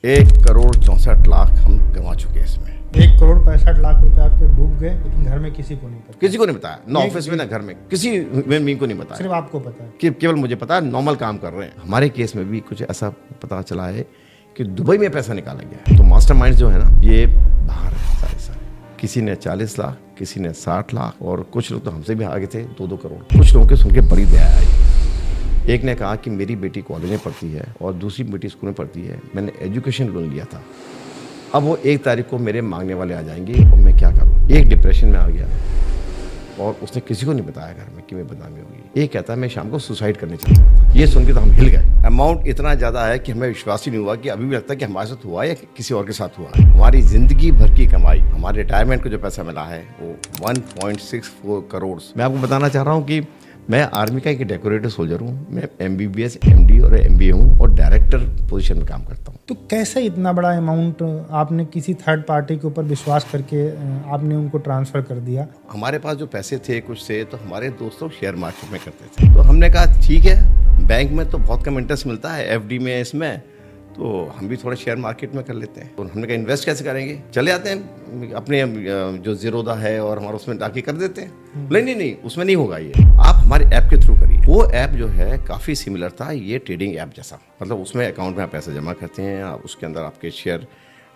1,64,00,000 हम गंवा चुके हैं इसमें। 1,65,00,000 रुपए आपके डूब गए, लेकिन घर में किसी को नहीं पता। किसी को नहीं बताया, ना ऑफिस में ना घर में, किसी में को नहीं बताया, सिर्फ आपको पता है। कि केवल मुझे पता है। नॉर्मल काम कर रहे हैं। हमारे केस में भी कुछ ऐसा पता चला है कि दुबई में पैसा निकाला गया है। तो मास्टरमाइंड जो है ना, ये बाहर है सारे। किसी ने 40 लाख, किसी ने 60 लाख, और कुछ लोग तो हमसे भी आगे थे 2-2 करोड़। कुछ लोगों के सुन के बड़ी दया आई। एक ने कहा कि मेरी बेटी कॉलेज में पढ़ती है और दूसरी बेटी स्कूल में पढ़ती है, मैंने एजुकेशन लोन लिया था, अब वो 1 तारीख को मेरे मांगने वाले आ जाएंगे और मैं क्या करूँ। एक डिप्रेशन में आ गया और उसने किसी को नहीं बताया घर में कि मैं बदनामी होगी। एक कहता है मैं शाम को सुसाइड करने चला था। ये सुन के तो हम हिल गए। अमाउंट इतना ज़्यादा है कि हमें विश्वास ही नहीं हुआ कि अभी भी लगता है कि हमारे साथ हुआ या किसी और के साथ हुआ है। हमारी ज़िंदगी भर की कमाई, हमारे रिटायरमेंट को जो पैसा मिला है वो 1.64 करोड़। मैं आपको बताना चाह रहा हूँ कि मैं आर्मी का एक डेकोरेटर सोल्जर हूँ। मैं MBBS, MD और MBA हूँ और डायरेक्टर पोजीशन में काम करता हूँ। तो कैसे इतना बड़ा अमाउंट आपने किसी थर्ड पार्टी के ऊपर विश्वास करके आपने उनको ट्रांसफर कर दिया? हमारे पास जो पैसे थे कुछ से, तो हमारे दोस्त लोग शेयर मार्केट में करते थे। तो हमने कहा ठीक है, बैंक में तो बहुत कम इंटरेस्ट मिलता है, FD में, इसमें तो हम भी थोड़ा शेयर मार्केट में कर लेते हैं। तो हमने कहा इन्वेस्ट कैसे करेंगे, चले आते हैं अपने जो ज़ीरोधा है और हमारा उसमें डाके कर देते हैं। नहीं, उसमें नहीं होगा ये, आप हमारे ऐप के थ्रू करिए। वो ऐप जो है काफ़ी सिमिलर था ये ट्रेडिंग ऐप जैसा। मतलब उसमें अकाउंट में आप पैसा जमा करते हैं, आप उसके अंदर आपके शेयर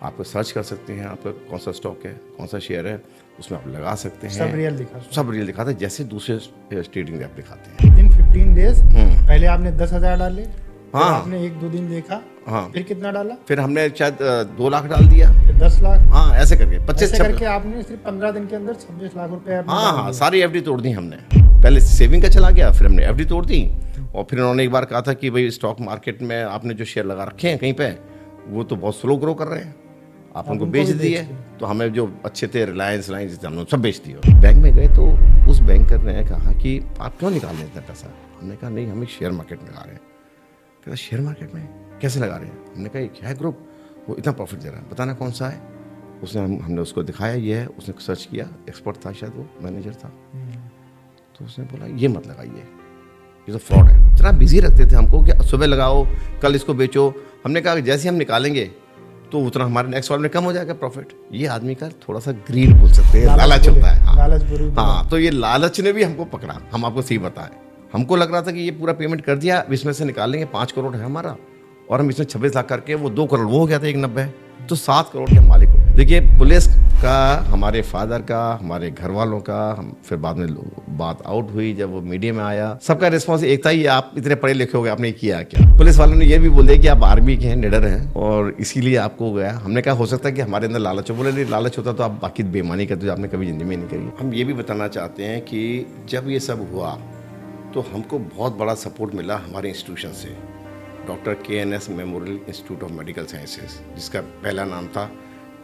आप सर्च कर सकते हैं, आपका कौन सा स्टॉक है, कौन सा शेयर है, उसमें आप लगा सकते हैं। सब रियल दिखाता है जैसे दूसरे ट्रेडिंग ऐप दिखाते हैं। इन 15 डेज पहले आपने 10,000 डाले, हाँ, आपने 1-2 दिन देखा, हाँ, फिर कितना डाला? फिर हमने शायद 2 लाख डाल दिया, फिर 10 लाख, हाँ, ऐसे करके 25 करके आपने सिर्फ 15 दिन के अंदर 26 लाख रुपए हाँ, सारी FD तोड़ दी हमने। पहले सेविंग का चला गया, फिर हमने FD तोड़ दी। और फिर उन्होंने एक बार कहा था कि भाई स्टॉक मार्केट में आपने जो शेयर लगा रखे हैं कहीं पे, वो तो बहुत स्लो ग्रो कर रहे हैं, आप उनको बेच दिए। तो हमें जो अच्छे थे रिलायंस हमने सब बेच दिए। बैंक में गए तो उस बैंकर ने कहा कि आप क्यों निकाल रहे हैं पैसा। हमने कहा नहीं, हम शेयर मार्केट में लगा रहे हैं। कहता शेयर मार्केट में कैसे लगा रहे हैं। हमने कहा क्या है ग्रुप, वो इतना प्रॉफिट दे रहा है, बताना कौन सा है। उसने हमने उसको दिखाया ये है। उसने सर्च किया, एक्सपर्ट था शायद, वो मैनेजर था। तो उसने बोला ये मत लगाइए, ये तो फ्रॉड है। इतना बिजी रखते थे हमको कि सुबह लगाओ, कल इसको बेचो। हमने कहा जैसे हम निकालेंगे तो उतना हमारे नेक्स्ट वाले में कम हो जाएगा प्रॉफिट। ये आदमी का थोड़ा सा ग्रीड बोल सकते हैं, लालच होता है। हाँ, तो ये लालच ने भी हमको पकड़ा। हम आपको सही बताएं, हमको लग रहा था कि ये पूरा पेमेंट कर दिया, अब इसमें से निकालेंगे 5 करोड़ है हमारा, और हम इसमें 26 लाख करके वो 2 करोड़ वो हो गया था 190, तो 7 करोड़ के मालिक हो गए। देखिए पुलिस का, हमारे फादर का, हमारे घर वालों का, हम फिर बाद में बात आउट हुई जब वो मीडिया में आया, सबका रिस्पॉन्स एक था, ये आप इतने पढ़े लिखे हो गए, आपने किया क्या। पुलिस वालों ने ये भी बोल दिया कि आप आर्मी के हैं, निडर हैं और इसीलिए आपको गया। हमने कहा हो सकता है कि हमारे अंदर लालच हो। बोले नहीं, लालच होता तो आप बाकी बेईमानी करते जो आपने कभी जिंदगी में नहीं करी। हम ये भी बताना चाहते हैं कि जब ये सब हुआ तो हमको बहुत बड़ा सपोर्ट मिला हमारे इंस्टीट्यूशन से, doctor KNS memorial institute of medical sciences, जिसका पहला नाम था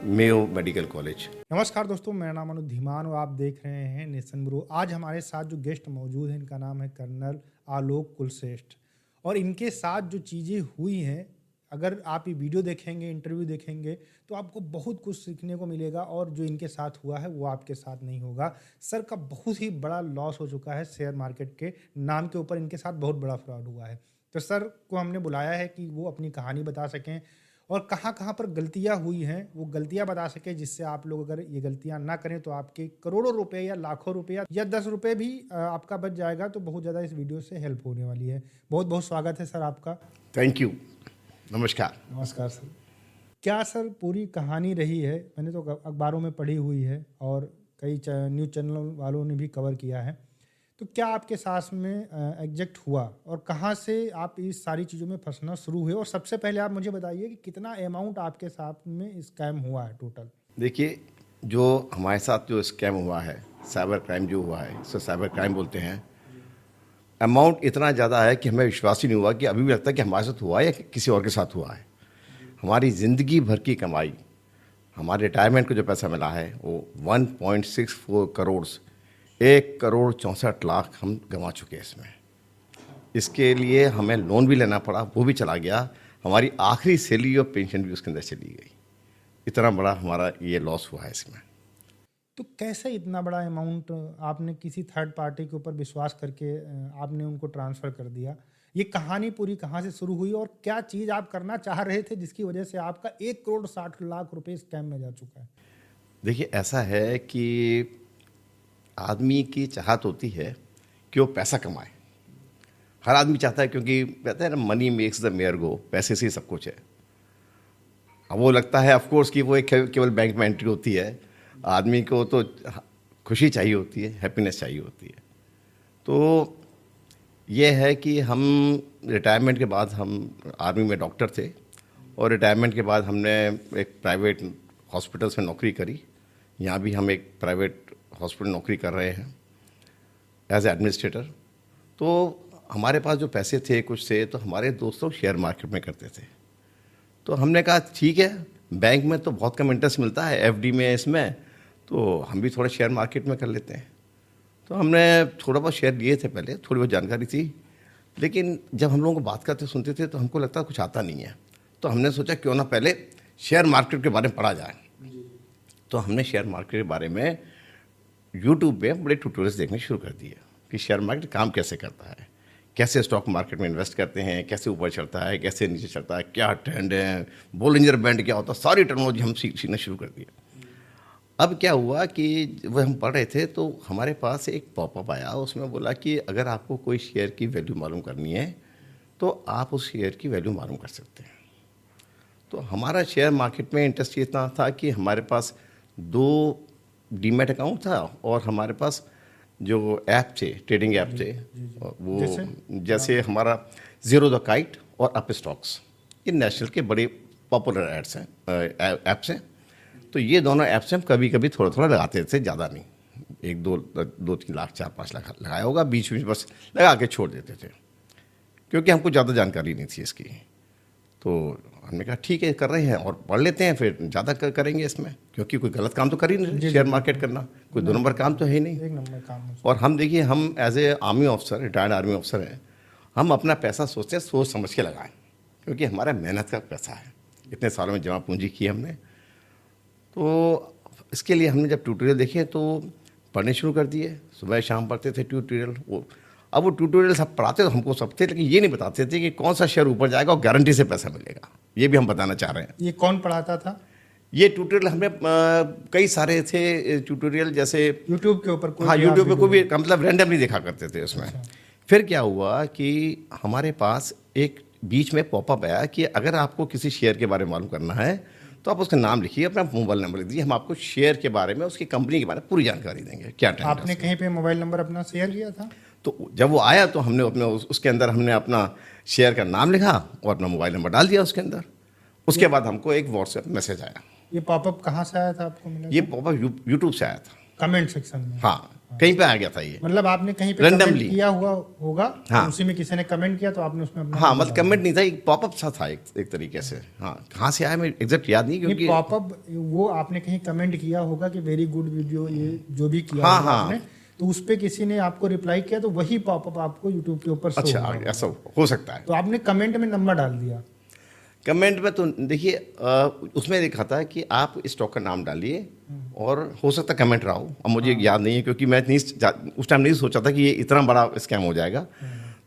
मेयो मेडिकल कॉलेज। नमस्कार दोस्तों, मेरा नाम अनुज धीमान और आप देख रहे हैं नेशन ब्रो। आज हमारे साथ जो गेस्ट मौजूद हैं, इनका नाम है कर्नल आलोक कुलश्रेष्ठ, और इनके साथ जो चीज़ें हुई हैं, अगर आप ये वीडियो देखेंगे, इंटरव्यू देखेंगे, तो आपको बहुत कुछ सीखने को मिलेगा। और जो इनके साथ हुआ है वो आपके साथ नहीं होगा। सर का बहुत ही बड़ा लॉस हो चुका है, शेयर मार्केट के नाम के ऊपर इनके साथ बहुत बड़ा फ्रॉड हुआ है। तो सर को हमने बुलाया है कि वो अपनी कहानी बता सकें और कहाँ कहाँ पर गलतियाँ हुई हैं वो गलतियाँ बता सकें, जिससे आप लोग अगर ये गलतियाँ ना करें तो आपके करोड़ों रुपए या लाखों रुपया या 10 रुपये भी आपका बच जाएगा। तो बहुत ज़्यादा इस वीडियो से हेल्प होने वाली है। बहुत बहुत स्वागत है सर आपका। थैंक यू, नमस्कार। नमस्कार सर। क्या सर पूरी कहानी रही है? मैंने तो अखबारों में पढ़ी हुई है और कई न्यूज़ चैनल वालों ने भी कवर किया है। तो क्या आपके साथ में एग्जैक्ट हुआ और कहाँ से आप इस सारी चीज़ों में फंसना शुरू हुए? और सबसे पहले आप मुझे बताइए कि कितना अमाउंट आपके साथ में स्कैम हुआ है टोटल? देखिए, जो हमारे साथ जो स्कैम हुआ है, साइबर क्राइम जो हुआ है, इसे साइबर क्राइम बोलते हैं। अमाउंट इतना ज़्यादा है कि हमें विश्वास ही नहीं हुआ कि अभी भी लगता है कि हमारे साथ हुआ है या किसी और के साथ हुआ है। हमारी ज़िंदगी भर की कमाई, हमारे रिटायरमेंट को जो पैसा मिला है वो 1.64 करोड़, 1,64,00,000 हम गंवा चुके हैं इसमें। इसके लिए हमें लोन भी लेना पड़ा, वो भी चला गया। हमारी आखिरी सैलरी और पेंशन भी उसके अंदर चली गई। इतना बड़ा हमारा ये लॉस हुआ है इसमें। तो कैसे इतना बड़ा अमाउंट आपने किसी थर्ड पार्टी के ऊपर विश्वास करके आपने उनको ट्रांसफ़र कर दिया? ये कहानी पूरी कहाँ से शुरू हुई और क्या चीज़ आप करना चाह रहे थे जिसकी वजह से आपका 1,60,00,000 रुपए स्कैम में जा चुका है? देखिए, ऐसा है कि आदमी की चाहत होती है कि वो पैसा कमाए। हर आदमी चाहता है, क्योंकि कहते हैं ना, मनी मेक्स द मेयर गो, पैसे से ही सब कुछ है। अब वो लगता है ऑफ कोर्स कि वो एक केवल बैंक में एंट्री होती है। आदमी को तो खुशी चाहिए होती है, हैप्पीनेस चाहिए होती है। तो ये है कि हम रिटायरमेंट के बाद, हम आर्मी में डॉक्टर थे और रिटायरमेंट के बाद हमने एक प्राइवेट हॉस्पिटल्स में नौकरी करी। यहाँ भी हम एक प्राइवेट हॉस्पिटल नौकरी कर रहे हैं एज एडमिनिस्ट्रेटर। तो हमारे पास जो पैसे थे कुछ से, तो हमारे दोस्त लोग शेयर मार्केट में करते थे। तो हमने कहा ठीक है, बैंक में तो बहुत कम इंटरेस्ट मिलता है, एफडी में, इसमें तो हम भी थोड़ा शेयर मार्केट में कर लेते हैं। तो हमने थोड़ा बहुत शेयर लिए थे पहले, थोड़ी बहुत जानकारी थी, लेकिन जब हम लोगों को बात करते सुनते थे तो हमको लगता कुछ आता नहीं है। तो हमने सोचा क्यों ना पहले शेयर मार्केट के बारे में पढ़ा जाए। तो हमने शेयर मार्केट के बारे में यूट्यूब पे बड़े ट्यूटोरियल्स देखने शुरू कर दिए कि शेयर मार्केट काम कैसे करता है, कैसे स्टॉक मार्केट में इन्वेस्ट करते हैं, कैसे ऊपर चढ़ता है, कैसे नीचे चढ़ता है, क्या ट्रेंड है, बोलिंजर बैंड क्या होता है, सारी टेक्नोलॉजी हम सीखना शुरू कर दिया। अब क्या हुआ कि वह हम पढ़ रहे थे तो हमारे पास एक पॉपअप आया, उसमें बोला कि अगर आपको कोई शेयर की वैल्यू मालूम करनी है तो आप उस शेयर की वैल्यू मालूम कर सकते हैं। तो हमारा शेयर मार्केट में इंटरेस्ट ये इतना था कि हमारे पास 2 डीमैट अकाउंट था और हमारे पास जो ऐप थे, ट्रेडिंग ऐप थे, वो जैसे हमारा ज़ीरो द काइट और अप स्टॉक्स, ये नेशनल के बड़े पॉपुलर एड्स हैं, ऐप्स हैं। तो ये दोनों ऐप्स हम कभी कभी थोड़ा थोड़ा लगाते थे, ज़्यादा नहीं, 1-2-3 लाख 4-5 लाख लगाया होगा, बीच में बस लगा के छोड़ देते थे, क्योंकि हमको ज़्यादा जानकारी नहीं थी इसकी। तो हमने कहा ठीक है, कर रहे हैं और पढ़ लेते हैं, फिर ज़्यादा करेंगे इसमें, क्योंकि कोई गलत काम तो कर ही नहीं, शेयर मार्केट करना कोई 2 नंबर काम तो है ही नहीं। 1 नंबर काम है। और हम देखिए, हम as a army officer, retired army officer हैं, हम अपना पैसा सोचते हैं सोच समझ के लगाएं, क्योंकि हमारा मेहनत का पैसा है, इतने सालों में जमा पूंजी की हमने। तो इसके लिए हमने जब ट्यूटोरियल देखे तो पढ़ने शुरू कर दिए, सुबह शाम पढ़ते थे ट्यूटोरियल। अब वो ट्यूटोरियल सब पढ़ाते तो हमको सब थे, लेकिन ये नहीं बताते थे कि कौन सा शेयर ऊपर जाएगा और गारंटी से पैसा मिलेगा। ये भी हम बताना चाह रहे हैं। ये कौन पढ़ाता था? ये ट्यूटोरियल हमें कई सारे थे ट्यूटोरियल, जैसे यूट्यूब के ऊपर? हाँ, यूट्यूब पे कोई भी मतलब रैंडमली देखा करते थे उसमें। फिर क्या हुआ कि हमारे पास एक बीच में पॉपअप आया कि अगर आपको किसी शेयर के बारे में मालूम करना है तो आप उसका नाम लिखिए, अपना मोबाइल नंबर लिख दीजिए, हम आपको शेयर के बारे में, उसकी कंपनी के बारे में पूरी जानकारी देंगे। क्या ट्रेंड है आपने कहीं पे मोबाइल नंबर अपना शेयर किया था? तो जब वो आया तो हमने अपने उसके अंदर हमने अपना शेयर का नाम लिखा और अपना मोबाइल नंबर डाल दिया उसके अंदर। उसके बाद हमको एक व्हाट्सएप मैसेज आया। ये पॉपअप कहाँ से आया था आपको मिला? ये पॉपअप यूट्यूब से आया था, कमेंट सेक्शन में। हाँ, कहीं पे आ गया था ये। मतलब आपने कहीं पे Randomly कमेंट किया हुआ होगा, हाँ। उसी में किसी ने कमेंट किया तो आपने उसमें अपना हाँ, मतलब कमेंट नहीं था, एक पॉपअप सा था एक तरीके से। हाँ, कहाँ से आया मैं एग्जैक्ट याद नहीं, क्योंकि पॉपअप वो आपने कहीं कमेंट किया होगा कि वेरी गुड वीडियो, ये जो भी किया हाँ, होगा हाँ। आपने, तो उस पे किसी ने आपको रिप्लाई किया तो वही पॉपअप आपको यूट्यूब के ऊपर शो अच्छा, होगा। ऐसा हो सकता है। तो आपने कमेंट में नंबर डाल दिया? कमेंट में तो देखिए, उसमें लिखा था कि आप स्टॉक का नाम डालिए और हो सकता है कमेंट रहा हो, अब मुझे याद नहीं है, क्योंकि मैं उस टाइम नहीं सोचा था कि ये इतना बड़ा स्कैम हो जाएगा।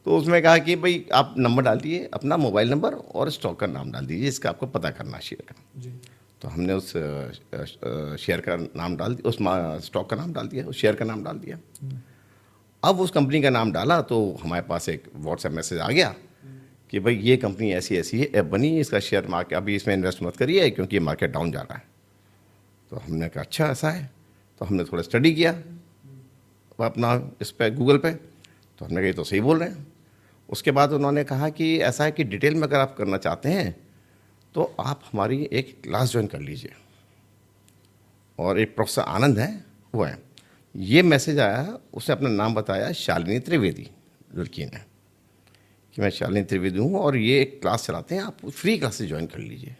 तो उसमें कहा कि भाई आप नंबर डालिए, अपना मोबाइल नंबर और स्टॉक का नाम डाल दीजिए, इसका आपको पता करना है शेयर का। जी। तो हमने उस शेयर का नाम डाल दिया, उस स्टॉक का नाम डाल दिया, उस शेयर का नाम डाल दिया। अब उस कंपनी का नाम डाला तो हमारे पास एक व्हाट्सएप मैसेज आ गया कि भाई ये कंपनी ऐसी ऐसी है, ऐप बनी, इसका शेयर मार्केट, अभी इसमें इन्वेस्ट मत करिए क्योंकि ये मार्केट डाउन जा रहा है। तो हमने कहा अच्छा ऐसा है, तो हमने थोड़ा स्टडी किया अपना इस पर गूगल पे, तो हमने कहा ये तो सही बोल रहे हैं। उसके बाद उन्होंने कहा कि ऐसा है कि डिटेल में अगर आप करना चाहते हैं तो आप हमारी एक क्लास ज्वाइन कर लीजिए, और एक प्रोफेसर आनंद है वो है। ये मैसेज आया, उसने अपना नाम बताया, शालिनी त्रिवेदी लड़की ने, कि मैं शालिनी त्रिवेदी हूँ और ये एक क्लास चलाते हैं, आप फ्री क्लासेस ज्वाइन कर लीजिए।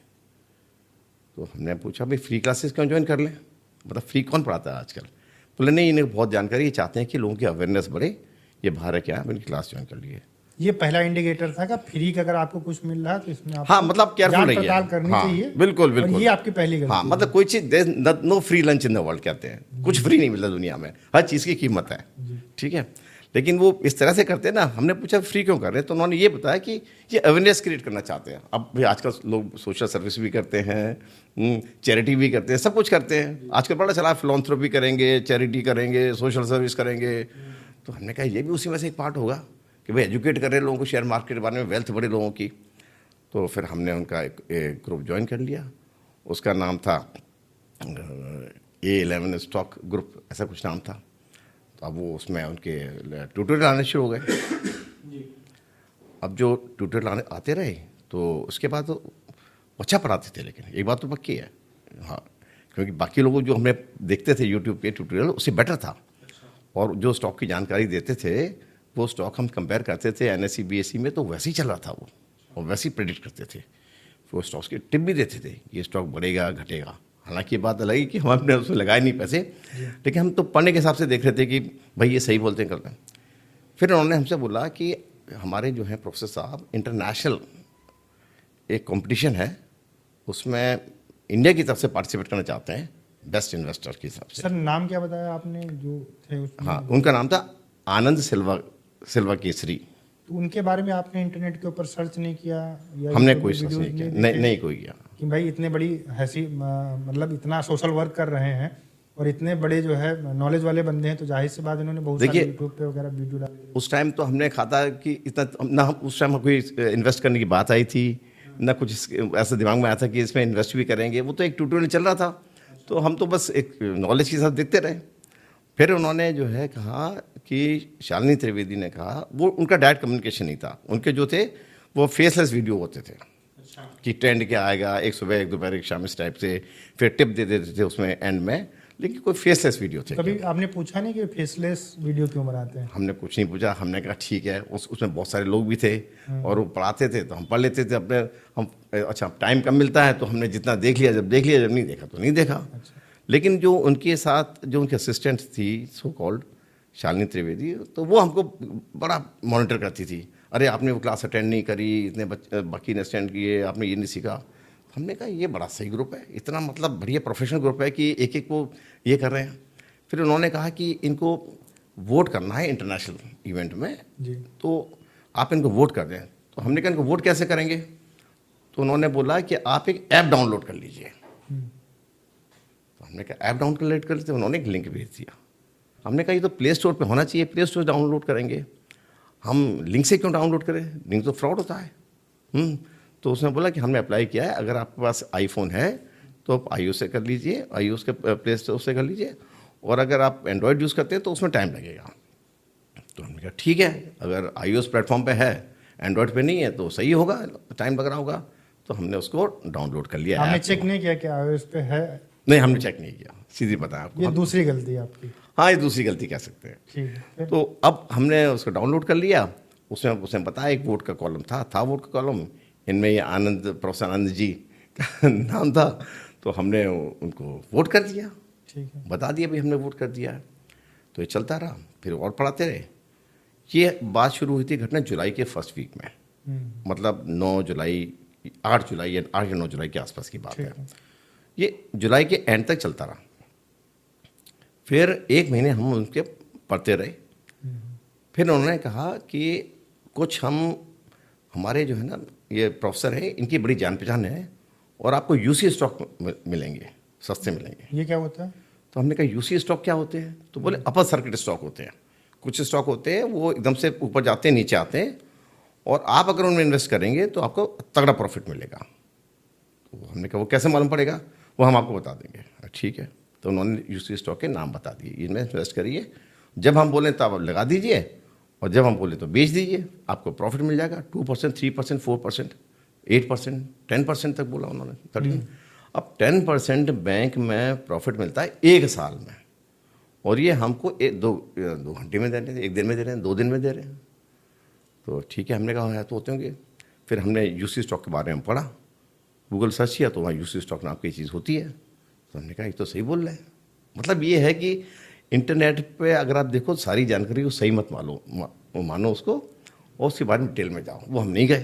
तो हमने पूछा भाई फ्री क्लासेस क्यों ज्वाइन कर लें, मतलब फ्री कौन पढ़ाता है आजकल? बोले नहीं, इन्हें बहुत जानकारी, ये चाहते हैं कि लोगों की अवेयरनेस बढ़े, ये बाहर है क्या, आप इनकी क्लास ज्वाइन कर लीजिए। ये पहला इंडिकेटर था कि फ्री का अगर आपको कुछ मिल रहा है तो इसमें आप हाँ, मतलब केयरफुल रहिए, पड़ताल करनी चाहिए। बिल्कुल और बिल्कुल, ये आपकी पहली गलती हाँ, मतलब कोई चीज़, no free lunch in the world कहते हैं, कुछ फ्री नहीं मिलता दुनिया में, हर चीज़ की कीमत है, ठीक है। लेकिन वो इस तरह से करते हैं ना, हमने पूछा फ्री क्यों कर रहे हैं, तो उन्होंने ये बताया कि ये अवेयरनेस क्रिएट करना चाहते हैं। अब भाई आजकल लोग सोशल सर्विस भी करते हैं, चैरिटी भी करते हैं, सब कुछ करते हैं। आजकल बड़ा चला फिलॉन्थ्रोपी करेंगे, चैरिटी करेंगे, सोशल सर्विस करेंगे। तो हमने कहा ये भी उसी में से एक पार्ट होगा कि भाई एजुकेट कर रहे हैं लोगों को शेयर मार्केट के बारे में, वेल्थ बढ़े लोगों की। तो फिर हमने उनका एक ग्रुप ज्वाइन कर लिया, उसका नाम था A11 स्टॉक ग्रुप, ऐसा कुछ नाम था। तो अब वो उसमें उनके ट्यूटोरियल आने शुरू हो गए। अब जो ट्यूटोरियल आते रहे तो उसके बाद तो अच्छा पढ़ाते थे, लेकिन एक बात तो पक्की है, हाँ, क्योंकि बाकी लोग जो हमें देखते थे यूट्यूब पे ट्यूटोरियल उससे बेटर था। और जो स्टॉक की जानकारी देते थे वो स्टॉक हम कंपेयर करते थे NSE BSE में, तो वैसे ही चल रहा था वो, और वैसे ही प्रेडिक्ट करते थे। वो स्टॉक्स की टिप भी देते थे, ये स्टॉक बढ़ेगा घटेगा। हालांकि ये बात अलग है कि हम अपने उसमें लगाए नहीं पैसे, लेकिन हम तो पढ़ने के हिसाब से देख रहे थे कि भाई ये सही बोलते हैं करते हैं। फिर उन्होंने हमसे बोला कि हमारे जो हैं प्रोफेसर साहब, इंटरनेशनल एक कंपटीशन है, उसमें इंडिया की तरफ से पार्टिसिपेट करना चाहते हैं बेस्ट इन्वेस्टर के हिसाब से। सर नाम क्या बताया आपने जो थे उसमें? हाँ, उनका नाम था आनंद सिल्वा केसरी। तो उनके बारे में आपने इंटरनेट के ऊपर सर्च नहीं किया या हमने यूट्यूब कोई में सर्च वीडियोस नहीं किया, नहीं कोई किया। कि भाई इतने बड़ी ऐसी मतलब इतना सोशल वर्क कर रहे हैं और इतने बड़े जो है नॉलेज वाले बंदे हैं, तो जाहिर सी बात इन्होंने बहुत सारे यूट्यूब पे वगैरह वीडियो डाले। उस टाइम तो हमने कहा था कि इतना ना, उस टाइम कोई इन्वेस्ट करने की बात आई थी ना, कुछ ऐसा दिमाग में आया था कि इसमें इन्वेस्ट भी करेंगे। वो तो एक ट्यूटोरियल चल रहा था, तो हम तो बस एक नॉलेज के साथ देखते रहे। फिर उन्होंने जो है कहा कि शालिनी त्रिवेदी ने कहा, वो उनका डायरेक्ट कम्युनिकेशन नहीं था, उनके जो थे वो फेसलेस वीडियो होते थे कि ट्रेंड क्या आएगा, एक सुबह एक दोपहर एक शाम, इस टाइप से। फिर टिप दे देते थे उसमें एंड में, लेकिन कोई फेसलेस वीडियो थे। कभी आपने पूछा नहीं कि फेसलेस वीडियो क्यों बनाते हैं? हमने कुछ नहीं पूछा, हमने कहा ठीक है। उसमें बहुत सारे लोग भी थे और वो पढ़ाते थे, तो हम पढ़ लेते थे अपने। हम अच्छा टाइम कम मिलता है तो हमने जितना देख लिया, जब देख लिया, जब नहीं देखा तो नहीं देखा। लेकिन जो उनके साथ जो उनके असिस्टेंट थी सो कॉल्ड शालिनी त्रिवेदी, तो वो हमको बड़ा मॉनिटर करती थी। अरे आपने वो क्लास अटेंड नहीं करी, इतने बाकी ने अटेंड किए, आपने ये नहीं सीखा। हमने कहा ये बड़ा सही ग्रुप है, इतना मतलब बढ़िया प्रोफेशनल ग्रुप है कि एक एक को ये कर रहे हैं। फिर उन्होंने कहा कि इनको वोट करना है इंटरनेशनल इवेंट में जी, तो आप इनको वोट कर दें। तो हमने कहा इनको वोट कैसे करेंगे? तो उन्होंने बोला कि आप एक ऐप डाउनलोड कर लीजिए। तो हमने कहा ऐप डाउनलोड कर लेते। उन्होंने एक लिंक भेज दिया। हमने कहा ये तो प्ले स्टोर पे होना चाहिए, प्ले स्टोर डाउनलोड करेंगे हम, लिंक से क्यों डाउनलोड करें, लिंक तो फ्रॉड होता है। तो उसने बोला कि हमने अप्लाई किया है, अगर आपके पास आईफोन है तो आप iOS से कर लीजिए, iOS के प्ले स्टोर से कर लीजिए, और अगर आप एंड्रॉयड यूज़ करते हैं तो उसमें टाइम लगेगा। तो हमने कहा ठीक है, अगर iOS प्लेटफॉर्म पे है, एंड्रॉयड पे नहीं है तो सही होगा, टाइम लग रहा होगा। तो हमने उसको डाउनलोड कर लिया। आपने चेक नहीं किया कि iOS पे है? नहीं, हमने चेक नहीं किया, सीधी बताया आपको। ये दूसरी गलती है आपकी। हाँ, ये दूसरी गलती कह सकते हैं। ठीक है। तो अब हमने उसको डाउनलोड कर लिया। उसमें उसने बताया एक वोट का कॉलम था वोट का कॉलम, इनमें ये प्रोफेसर आनंद जी का नाम था। तो हमने उनको वोट कर दिया, ठीक है। बता दिया भाई हमने वोट कर दिया। तो ये चलता रहा, फिर और पढ़ाते रहे। ये बात शुरू हुई थी घटना जुलाई के फर्स्ट वीक में, मतलब 9 जुलाई 8 जुलाई या 8 या 9 जुलाई के आसपास की बात है। ये जुलाई के एंड तक चलता रहा। फिर 1 महीने हम उनके पढ़ते रहे। फिर उन्होंने कहा कि कुछ हमारे जो है ना ये प्रोफेसर है, इनकी बड़ी जान पहचान है और आपको यूसी स्टॉक मिलेंगे, सस्ते मिलेंगे। ये क्या होता है? तो हमने कहा यूसी स्टॉक क्या होते हैं? तो बोले अपर सर्किट स्टॉक होते हैं। कुछ स्टॉक होते हैं वो एकदम से ऊपर जाते हैं, नीचे आते हैं, और आप अगर उनमें इन्वेस्ट करेंगे तो आपको तगड़ा प्रॉफिट मिलेगा। तो हमने कहा वो कैसे मालूम पड़ेगा? वो हम आपको बता देंगे। ठीक है। तो उन्होंने यूसी स्टॉक के नाम बता दिए, इनमें इन्वेस्ट करिए, जब हम बोलें तब आप लगा दीजिए, और जब हम बोले तो बेच दीजिए, आपको प्रॉफिट मिल जाएगा 2%, 3%, 4%, 8%, 10% तक बोला उन्होंने। 13। अब 10% बैंक में प्रॉफिट मिलता है 1 साल में, और ये हमको 2 घंटे में दे रहे हैं, 1 दिन में दे रहे हैं, 2 दिन में दे रहे हैं। तो ठीक है, हमने कहा है तो होते होंगे। फिर हमने यूसी स्टॉक के बारे में पढ़ा, गूगल सर्च किया तो वहाँ यूसी स्टॉक नाम की चीज़ होती है। तो हमने कहा ये तो सही बोल रहे हैं। मतलब ये है कि इंटरनेट पे अगर आप देखो सारी जानकारी को सही मत मानो उसको, और उसके बाद में डिटेल में जाओ। वो हम नहीं गए।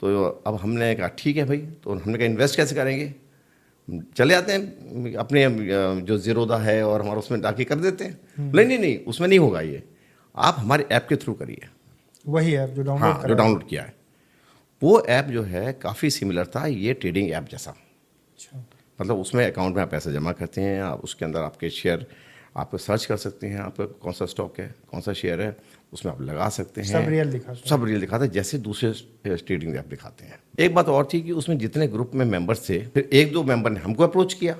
तो अब हमने कहा ठीक है भाई। तो हमने कहा इन्वेस्ट कैसे करेंगे? चले आते हैं अपने जो ज़ीरोदा है और हमारा उसमें डाके कर देते हैं। नहीं, उसमें नहीं होगा ये। आप हमारे ऐप के थ्रू करिए। वही ऐप जो डाउनलोड हाँ, जो डाउनलोड किया है वो ऐप जो है काफ़ी सिमिलर था ये ट्रेडिंग ऐप जैसा। अच्छा। मतलब उसमें अकाउंट में आप पैसे जमा करते हैं, आप उसके अंदर आपके शेयर आप सर्च कर सकते हैं, आपका कौन सा स्टॉक है, कौन सा शेयर है, उसमें आप लगा सकते हैं। सब रियल दिखाता है। सब रियल दिखाता है जैसे दूसरे ट्रेडिंग ऐप दिखाते हैं। एक बात और थी कि उसमें जितने ग्रुप में मेंबर्स थे, फिर एक दो मेंबर ने हमको अप्रोच किया।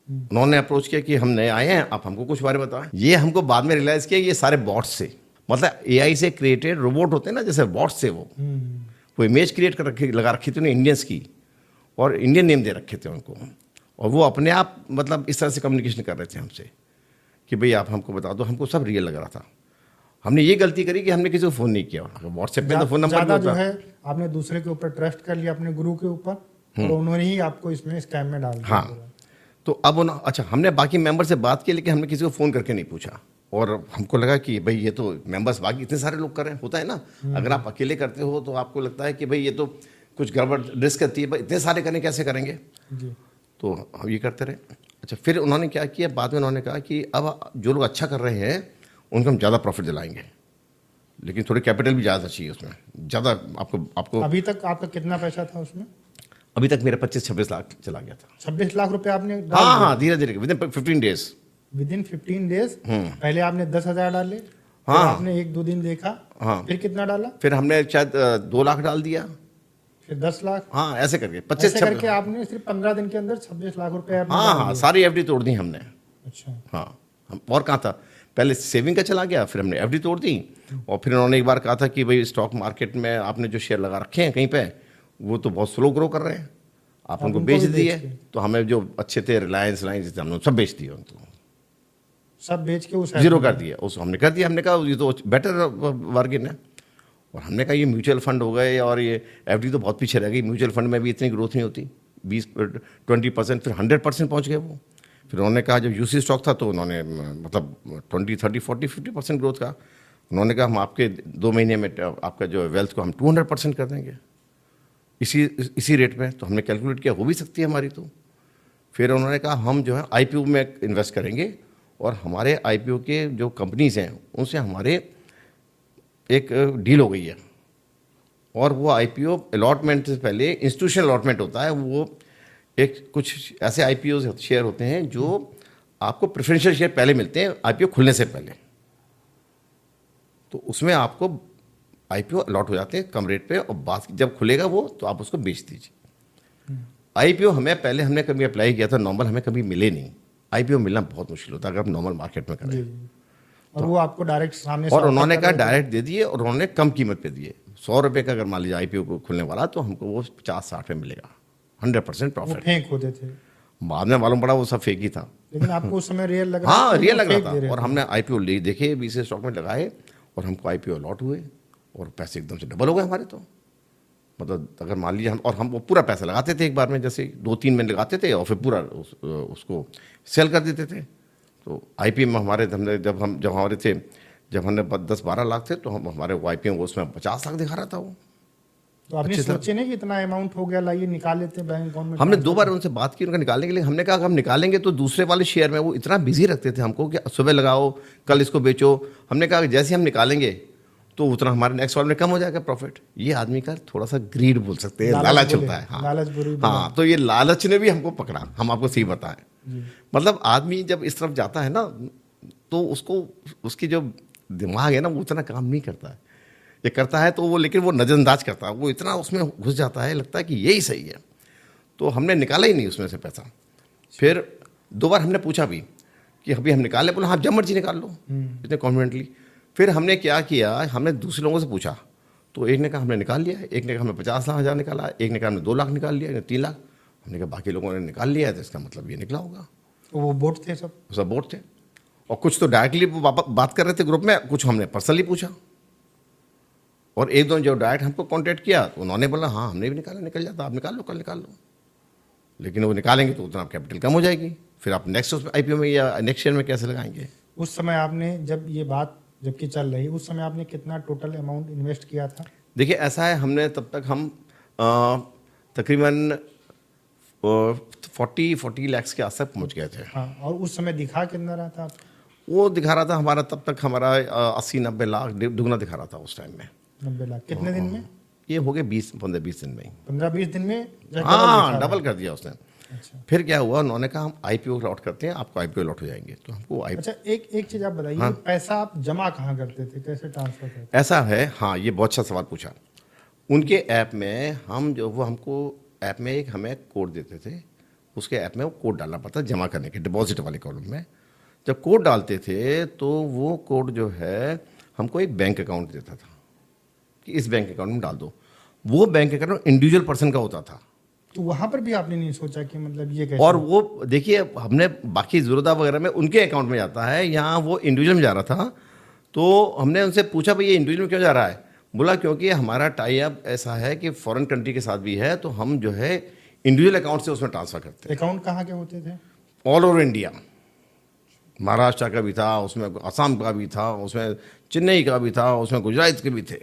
उन्होंने अप्रोच किया कि हम नए आए हैं, आप हमको कुछ बारे में बताएं। ये हमको बाद में रियलाइज किया ये सारे बॉट्स से, मतलब एआई से क्रिएटेड रोबोट होते हैं ना, जैसे बॉट्स से वो इमेज क्रिएट कर रखी लगा रखी थी उन्हें इंडियंस की, और इंडियन नेम दे रखे थे उनको, और वो अपने आप मतलब इस तरह से कम्युनिकेशन कर रहे थे हमसे कि भाई आप हमको बता दो। हमको सब रियल लग रहा था। हमने ये गलती करी कि हमने किसी को फ़ोन नहीं किया। व्हाट्सएप पे तो फ़ोन नंबर ज्यादा भी जो होता है आपने दूसरे के ऊपर ट्रस्ट कर लिया, अपने गुरु के ऊपर, और उन्होंने ही आपको इसमें स्कैम में डाल दिया। हाँ, तो अब अच्छा हमने बाकी मेंबर से बात की, लेकिन हमने किसी को फ़ोन करके नहीं पूछा। और हमको लगा कि भाई ये तो मेंबर्स बाकी इतने सारे लोग कर रहे हैं, होता है ना, अगर आप अकेले करते हो तो आपको लगता है कि भाई ये तो कुछ गड़बड़ रिस्क करती है, भाई इतने सारे करें कैसे करेंगे। जी। तो हम ये करते रहे। अच्छा, फिर उन्होंने क्या किया, बाद में उन्होंने कहा कि अब जो लोग अच्छा कर रहे हैं उनको हम ज़्यादा प्रॉफिट दिलाएंगे, लेकिन थोड़ी कैपिटल भी ज़्यादा चाहिए उसमें, ज़्यादा आपको। अभी तक आपका कितना पैसा था उसमें? अभी तक मेरा 25-26 लाख चला गया था। 26 लाख रुपए आपने हाँ हाँ, धीरे धीरे with in 15 days. With in 15 days. पहले आपने 10,000 डाले, फिर हाँ। आपने 1-2 दिन देखा, हाँ। फिर कितना डाला? फिर हमने शायद 2 लाख डाल दिया, फिर 10 लाख। हाँ, ऐसे करके ऐसे 25 करके आपने सिर्फ 15 दिन के अंदर 26 लाख रुपए आपने हाँ डाल हाँ, दिए। सारी एफडी तोड़ दी हमने। अच्छा। हाँ, हम और कहाँ था, पहले सेविंग का चला गया, फिर हमने एफडी तोड़ दी, और फिर उन्होंने एक बार कहा था कि भाई स्टॉक मार्केट में आपने जो शेयर लगा रखे हैं कहीं पे, वो तो बहुत स्लो ग्रो कर रहे हैं, आप उनको बेच दिए। तो हमें जो अच्छे थे रिलायंस हमने सब बेच दिए उनको, सब बेच के उस जीरो कर दिया। उस हमने कर दिया, हमने कहा ये तो बेटर बार्गेन है। और हमने कहा ये म्यूचुअल फंड हो गए और ये एफडी तो बहुत पीछे रह गई, म्यूचुअल फंड में भी इतनी ग्रोथ नहीं होती, 20-20%, फिर 100% पहुंच गए वो। फिर उन्होंने कहा जब यूसी स्टॉक था तो उन्होंने मतलब 20-30-40-50% ग्रोथ का, उन्होंने कहा हम आपके 2 महीने में आपका जो वेल्थ को हम 200% कर देंगे इसी रेट में। तो हमने कैलकुलेट किया हो भी सकती है हमारी। तो फिर उन्होंने कहा हम जो है आईपीओ में इन्वेस्ट करेंगे, और हमारे आईपीओ के जो कंपनीज हैं उनसे हमारे एक डील हो गई है, और वो आईपीओ अलॉटमेंट से पहले इंस्टीट्यूशनल अलॉटमेंट होता है, वो एक कुछ ऐसे आईपीओ शेयर होते हैं जो आपको प्रेफरेंशियल शेयर पहले मिलते हैं आईपीओ खुलने से पहले, तो उसमें आपको आईपीओ अलॉट हो जाते हैं कम रेट पे, और बाद जब खुलेगा वो तो आप उसको बेच दीजिए। आईपीओ हमने कभी अप्लाई किया था नॉर्मल, हमें कभी मिले नहीं। आईपीओ मिलना बहुत मुश्किल होता है अगर आप नॉर्मल मार्केट में करें। और वो आपको डायरेक्ट सामने से और ऑफर उन्होंने कर कहा रहे थे। डायरेक्ट दे दिए, और उन्होंने कम कीमत पे दिए। 100 रुपये का अगर मान लीजिए आईपीओ को खुलने वाला तो हमको वो 50-60 में मिलेगा, 100% वो प्रॉफिट। फेंक होते थे, बाद में मालूम पड़ा वो सब फेक ही था। लेकिन आपको उस समय रियल लग रहा हाँ, था कि रियल वो लग रहा फेक दे था। रहे और थे। हमने आईपीओ ले देखे, बीसी स्टॉक में लगाए, और हमको आईपीओ अलॉट हुए, और पैसे एकदम से डबल हो गए हमारे। तो मतलब अगर मान लीजिए हम वो पूरा पैसा लगाते थे एक बार में, जैसे 2-3 महीने लगाते थे, और फिर पूरा उसको सेल कर देते थे। तो आईपीओ में हमारे जब हमने 10-12 लाख थे, तो हमारे आईपीओ उसमें 50 लाख दिखा रहा था वो। तो आपने सोचे नहीं कि इतना अमाउंट हो गया, लाइए निकाल लेते बैंक अकाउंट में। हमने 2 बार उनसे बात की उनका निकालने के लिए। हमने कहा कि हम निकालेंगे तो दूसरे वाले शेयर में, वो इतना बिजी रखते थे हमको कि सुबह लगाओ कल इसको बेचो। हमने कहा कि जैसे हम निकालेंगे तो उतना हमारे नेक्स्ट वाले में कम हो जाएगा प्रॉफिट। ये आदमी का थोड़ा सा ग्रीड बोल सकते हैं, लालच होता है। हाँ, लालच बुरी हाँ, तो ये लालच ने भी हमको पकड़ा, हम आपको सही बताएं। मतलब आदमी जब इस तरफ जाता है ना, तो उसकी जो दिमाग है ना, वो उतना काम नहीं करता है। ये करता है तो वो, लेकिन वो नज़रअंदाज करता है, वो इतना उसमें घुस जाता है, लगता है कि यही सही है। तो हमने निकाला ही नहीं उसमें से पैसा। फिर 2 बार हमने पूछा भी कि अभी हम निकाले, बोला हाँ जब मर्जी निकाल लो, इतने कॉन्फिडेंटली। फिर हमने क्या किया, हमने दूसरे लोगों से पूछा, तो एक ने कहा हमने निकाल लिया, एक ने कहा हमने 50,000 निकाला, एक ने कहा हमने 2 लाख निकाल लिया, 3 लाख। हमने कहा बाकी लोगों ने निकाल लिया है, तो इसका मतलब ये निकला होगा। तो वो बोट थे सब बोट थे, और कुछ तो डायरेक्टली बात कर रहे थे ग्रुप में, कुछ हमने पर्सनली पूछा, और एक दो जो डायरेक्ट हमको कांटेक्ट किया तो उन्होंने बोला हाँ हमने भी निकाला, निकल जाता, आप निकाल लो, कल निकाल लो। लेकिन वो निकालेंगे तो उतना कैपिटल कम हो जाएगी, फिर आप नेक्स्ट आईपीओ में या नेक्स्ट ईयर में कैसे लगाएंगे। उस समय आपने जब ये बात जबकि चल रही, उस समय आपने कितना टोटल अमाउंट इन्वेस्ट किया था? देखिए ऐसा है, हमने तब तक हम तकरीबन 40 लाख के आसपास पहुंच गए थे। हाँ, और उस समय दिखा कितना रहा था आपको? वो दिखा रहा था हमारा, तब तक हमारा 80-90 लाख दुगना दिखा रहा था उस टाइम में। 90 लाख कितने दिन में? ये हो गए 15-20 दिन में ही। 15-20 दिन में हाँ, डबल कर दिया उसने। अच्छा फिर क्या हुआ, उन्होंने कहा हम आईपीओ लॉट करते हैं, आपको आईपीओ लॉट हो जाएंगे। तो हमको अच्छा, एक चीज आप बताइए, पैसा आप जमा कहाँ करते थे, कैसे ट्रांसफर करते थे? ऐसा है, हाँ, ये बहुत अच्छा सवाल पूछा। उनके ऐप में हम जो वो हमको ऐप में एक हमें कोड देते थे, उसके ऐप में वो कोड डालना पड़ता जमा करने के, डिपॉजिट वाले कॉलम में। जब कोड डालते थे तो वो कोड जो है हमको एक बैंक अकाउंट देता था कि इस बैंक अकाउंट में डाल दो। वो बैंक अकाउंट इंडिविजुअल पर्सन का होता था। तो वहां पर भी आपने नहीं सोचा कि मतलब ये कैसे? और वो देखिए, हमने बाकी ज़रूरत वगैरह में उनके अकाउंट में जाता है, यहाँ वो इंडिविजुअल में जा रहा था। तो हमने उनसे पूछा भाई ये इंडिविजुअल में क्यों जा रहा है? बोला क्योंकि हमारा टाई अप ऐसा है कि फॉरेन कंट्री के साथ भी है, तो हम जो है इंडिविजुअल अकाउंट से उसमें ट्रांसफ़र करते हैं। अकाउंट कहाँ के होते थे? ऑल ओवर इंडिया, महाराष्ट्र का भी था, उसमें असम का भी था, उसमें चेन्नई का भी था, उसमें गुजरात के भी थे।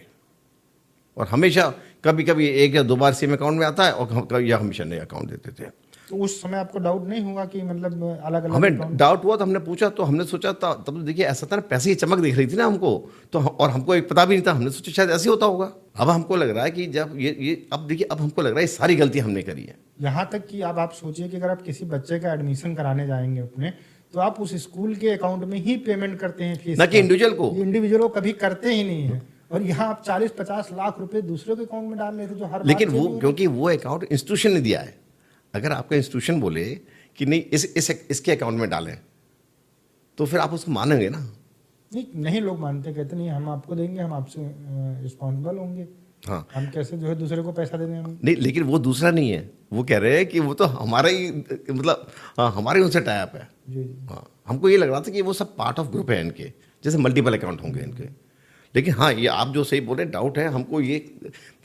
और हमेशा कभी कभी 1 या 2 बार सेम अकाउंट में आता है, और या हमेशा नए अकाउंट देते थे। तो उस समय आपको डाउट नहीं हुआ कि मतलब अलग अलग हमें डाउट हुआ तो हमने पूछा, तो हमने सोचा तब तो देखिए ऐसा था ना, पैसे की चमक दिख रही थी ना हमको, तो और हमको एक पता भी नहीं था, हमने सोचा शायद ऐसे होता होगा। अब हमको लग रहा है कि जब ये अब देखिए, अब हमको लग रहा है ये सारी गलती हमने करी है। यहाँ तक कि अब आप सोचिए कि अगर आप किसी बच्चे का एडमिशन कराने जाएंगे अपने, तो आप उस स्कूल के अकाउंट में ही पेमेंट करते हैं फीस, ना कि इंडिविजुअल को। इंडिविजुअल को कभी करते ही नहीं है। और यहाँ आप 40-50 लाख रुपए दूसरे के अकाउंट में डाल रहे थे, जो हर लेकिन वो क्योंकि वो अकाउंट इंस्टीट्यूशन ने दिया है। अगर आपका इंस्टीट्यूशन बोले कि नहीं इसके अकाउंट में डालें, तो फिर आप उसको मानेंगे ना। नहीं लोग मानते, कहते नहीं हम आपको देंगे, हम आपसे रिस्पॉन्सिबल होंगे, हाँ, हम कैसे जो है दूसरे को पैसा देने हम। नहीं, लेकिन वो दूसरा नहीं है, वो कह रहे हैं कि वो तो हमारा ही, मतलब हाँ, हमारे उनसे टाई अप है। जी जी। हाँ, हमको ये लग रहा था कि वो सब पार्ट ऑफ ग्रुप है इनके, जैसे मल्टीपल अकाउंट होंगे इनके। लेकिन हाँ, ये आप जो सही बोले, डाउट है हमको, ये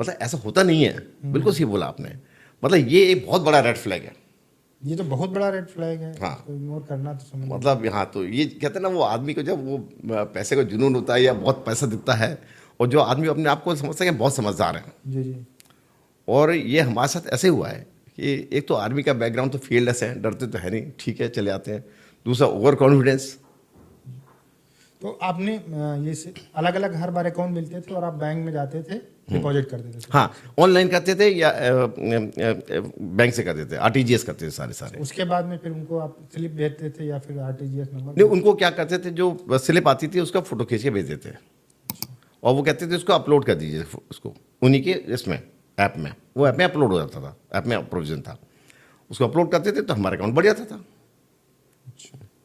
मतलब ऐसा होता नहीं है। बिल्कुल सही बोला आपने, मतलब ये एक बहुत बड़ा रेड फ्लैग है। ये तो बहुत बड़ा रेड फ्लैग है। हाँ। इसको इग्नोर करना तो समझ मतलब यहाँ तो ये कहते हैं ना, वो आदमी को जब वो पैसे का जुनून होता है या बहुत पैसा दिखता है, और जो आदमी अपने आप को समझता है कि बहुत समझदार है। जी जी। और ये हमारे साथ ऐसे हुआ है कि एक तो आर्मी का बैकग्राउंड तो फील्डलेस है, डरते तो है नहीं, ठीक है चले आते हैं। दूसरा ओवर कॉन्फिडेंस। तो आपने ये अलग अलग हर बार अकाउंट मिलते थे और आप बैंक में जाते थे, डिपॉजिट कर देते थे? हाँ, ऑनलाइन करते थे या बैंक से करते थे, आरटीजीएस करते थे सारे। उसके बाद में फिर उनको आप स्लिप भेजते थे या फिर आरटीजीएस नंबर? नहीं, उनको क्या करते थे, जो स्लिप आती थी उसका फोटो खींच के भेज देते, और वो कहते थे उसको अपलोड कर दीजिए, उसको उन्हीं के इसमें ऐप में, वो ऐप में अपलोड हो जाता था, ऐप में प्रोविजन था, उसको अपलोड करते थे तो हमारा अकाउंट बढ़ जाता था।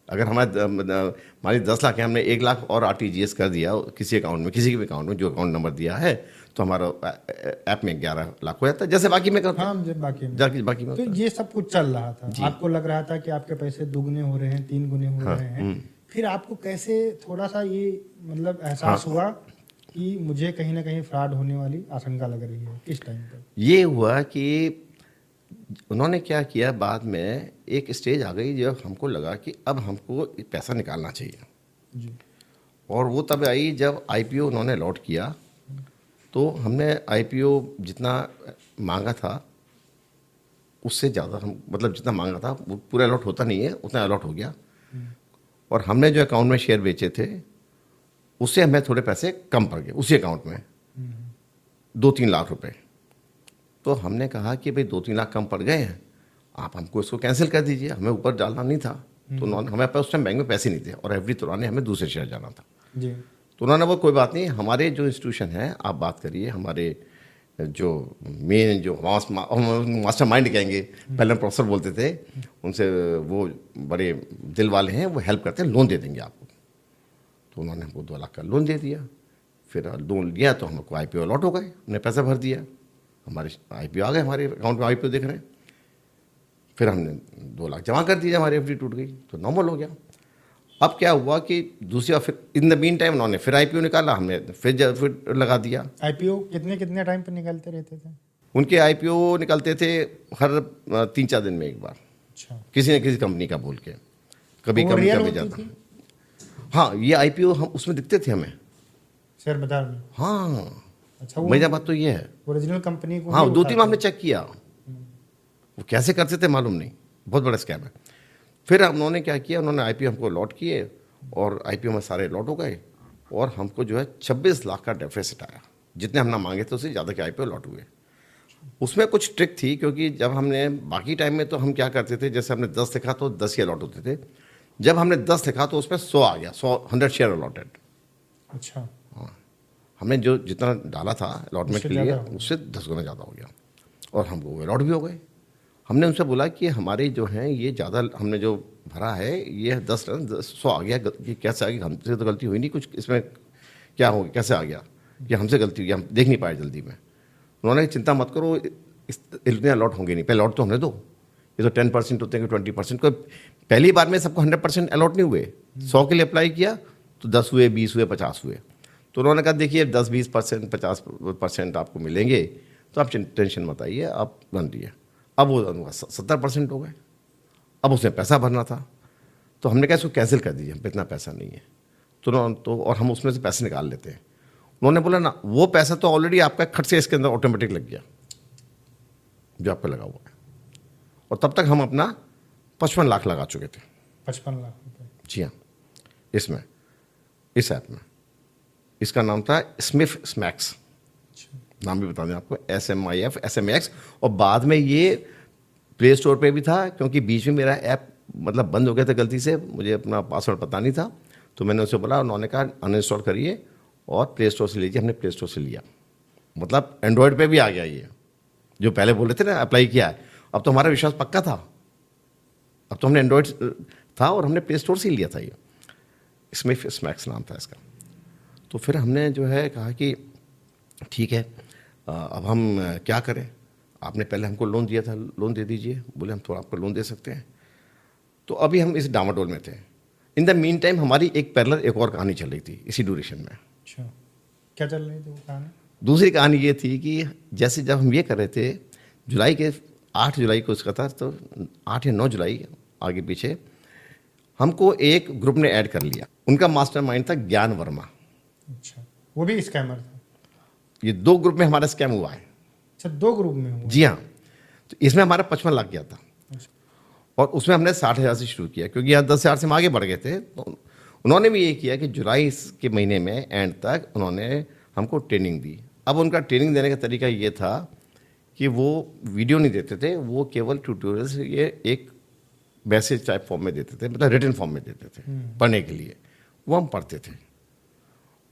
अगर हमारी 10 लाख है, हमने 1 लाख और आरटीजीएस कर दिया किसी अकाउंट में, किसी के भी अकाउंट में जो अकाउंट नंबर दिया है, तो हमारा ऐप में 11 लाख हो जाता है, जैसे बाकी में करते हैं। हाँ, जब बाकी में बाकी में तो ये सब कुछ चल रहा था, आपको लग रहा था कि आपके पैसे दुगने हो रहे हैं, 3 गुने हो रहे हैं। फिर आपको कैसे थोड़ा सा ये मतलब एहसास हुआ कि मुझे कहीं ना कहीं फ्रॉड होने वाली आशंका लग रही है? किस टाइम पर ये हुआ कि उन्होंने क्या किया, बाद में एक स्टेज आ गई जब हमको लगा कि अब हमको पैसा निकालना चाहिए जी। और वो तब आई जब आईपीओ उन्होंने लॉट किया। तो हमने आईपीओ जितना मांगा था उससे ज़्यादा, हम मतलब जितना मांगा था वो पूरा अलॉट होता नहीं है, उतना अलॉट हो गया। और हमने जो अकाउंट में शेयर बेचे थे उससे हमें थोड़े पैसे कम पड़ गए उसी अकाउंट में, 2-3 लाख रुपए। तो हमने कहा कि भाई 2-3 लाख कम पड़ गए हैं, आप हमको इसको कैंसिल कर दीजिए, हमें ऊपर डालना नहीं था। तो उन्होंने, हमारे पास उस टाइम बैंक में पैसे नहीं थे और एफडी तोड़ाने हमें दूसरे शहर जाना था जी। तो उन्होंने बोला कोई बात नहीं, हमारे जो इंस्टीट्यूशन है आप बात करिए, हमारे जो मेन जो मास्टर माइंड कहेंगे, पहले प्रोफेसर बोलते थे, उनसे वो बड़े दिल वाले हैं, वो हेल्प करते हैं, लोन दे देंगे आपको। तो उन्होंने हमको 2 लाख का लोन दे दिया। फिर लोन लिया तो हमको आईपीओ अलॉट हो गए, हमने पैसा भर दिया, हमारे आईपीओ आ गए, हमारे अकाउंट में आईपीओ दिख रहे हैं। फिर हमने 2 लाख जमा कर दिए, हमारी एफडी टूट गई, तो नॉर्मल हो गया। अब क्या हुआ कि दूसरी बार फिर इन द मीन टाइम उन्होंने फिर आईपीओ निकाला, हमने फिर लगा दिया। आईपीओ कितने टाइम पर निकलते रहते थे? उनके आईपीओ निकलते थे हर 3-4 दिन में एक बार, अच्छा। किसी न किसी कंपनी का बोल के, कभी वो कंपनी रियल का भी होती जाता। थी? हाँ, ये आईपीओ हम उसमें दिखते थे हमें, शेयर बाजार में? हाँ। अच्छा, वो मजा बात तो ये है। ओरिजिनल कंपनी को हाँ, नहीं 2-3 बार हमने उठाते? चेक किया, वो कैसे करते थे मालूम नहीं, बहुत बड़ा स्कैम है। फिर उन्होंने क्या किया, उन्होंने आईपीओ हमको लॉट किए और आईपीओ में सारे लॉट हो गए और हमको जो है 26 लाख का डेफिसिट आया। जितने हमने मांगे थे उससे ज़्यादा के आईपीओ लॉट हुए। उसमें कुछ ट्रिक थी, क्योंकि जब हमने बाकी टाइम में तो हम क्या करते थे, जैसे हमने 10 लिखा तो 10 ही अलॉट होते थे। जब हमने 10 लिखा तो उसमें 100 आ गया, 100 शेयर अलॉटेड। अच्छा। हाँ, हमने जो जितना डाला था अलॉटमेंट के लिए उससे 10 गुना ज़्यादा हो गया और हमको वो अलॉट भी हो गए। हमने उनसे बोला कि हमारे जो हैं ये ज़्यादा हमने जो भरा है ये 100 आ गया, कि कैसे आ गया, हमसे तो गलती हुई नहीं, कुछ इसमें क्या हो गया, कैसे आ गया, ये हमसे गलती हुई, हम देख नहीं पाए जल्दी में। उन्होंने कहा चिंता मत करो, इतने अलॉट होंगे नहीं, पहले अलॉट तो होने दो, ये तो 10% होते हैं कि 20%। को पहली बार में सबको 100% अलॉट नहीं हुए, 100 के लिए अप्लाई किया तो 10 हुए, 20 हुए, 50 हुए। तो उन्होंने कहा देखिए 10-20%, 50% आपको मिलेंगे, तो आप टेंशन मत आइए, आप बन रही है। अब वो 70% हो गए। अब उसमें पैसा भरना था, तो हमने कहा इसको कैंसिल कर दीजिए, हम पे इतना पैसा नहीं है। तो और हम उसमें से पैसे निकाल लेते हैं। उन्होंने बोला ना, वो पैसा तो ऑलरेडी आपका खट से इसके अंदर ऑटोमेटिक लग गया जो आपका लगा हुआ है। और तब तक हम अपना 55 लाख लगा चुके थे। 55 लाख रुपए। जी हाँ, इसमें, इस ऐप में। इसका नाम था स्मिफ स्मैक्स, नाम भी बता दें आपको, SMIF SMAX। और बाद में ये प्ले स्टोर पे भी था, क्योंकि बीच में मेरा ऐप मतलब बंद हो गया था गलती से, मुझे अपना पासवर्ड पता नहीं था। तो मैंने उनसे बोला, उन्होंने कहा अनइंस्टॉल करिए और प्ले स्टोर से लीजिए। हमने प्ले स्टोर से लिया, मतलब एंड्रॉयड पे भी आ गया ये, जो पहले बोले थे ना अप्लाई किया है। अब तो हमारा विश्वास पक्का था, अब तो हमने एंड्रॉयड था और हमने प्ले स्टोर से ही लिया था ये। स्मिफ स्मैक्स नाम था इसका। तो फिर हमने जो है कहा कि ठीक है, अब हम क्या करें, आपने पहले हमको लोन दिया था, लोन दे दीजिए। बोले हम थोड़ा आपको लोन दे सकते हैं। तो अभी हम इस डामाडोल में थे। इन द मीन टाइम हमारी एक पैरेलल एक और कहानी चल रही थी इसी ड्यूरेशन में। अच्छा, क्या चल रही थी वो कहानी? दूसरी कहानी ये थी कि जैसे जब हम ये कर रहे थे, जुलाई के 8 जुलाई को उसका था, तो 8 या 9 जुलाई आगे पीछे हमको एक ग्रुप ने ऐड कर लिया। उनका मास्टरमाइंड था ज्ञान वर्मा। अच्छा, वो भी स्कैमर था? ये 2 ग्रुप में हमारा स्कैम हुआ है। अच्छा, 2 ग्रुप में हुआ? जी हाँ। तो इसमें हमारा 55 लाख गया था। अच्छा। और उसमें हमने 60,000 से शुरू किया, क्योंकि यहाँ 10,000 से हम आगे बढ़ गए थे। तो उन्होंने भी ये किया कि जुलाई के महीने में एंड तक उन्होंने हमको ट्रेनिंग दी। अब उनका ट्रेनिंग देने का तरीका ये था कि वो वीडियो नहीं देते थे, वो केवल ट्यूटोरियल्स ये एक मैसेज टाइप फॉर्म में देते थे, मतलब रिटन फॉर्म में देते थे पढ़ने के लिए। वो हम पढ़ते थे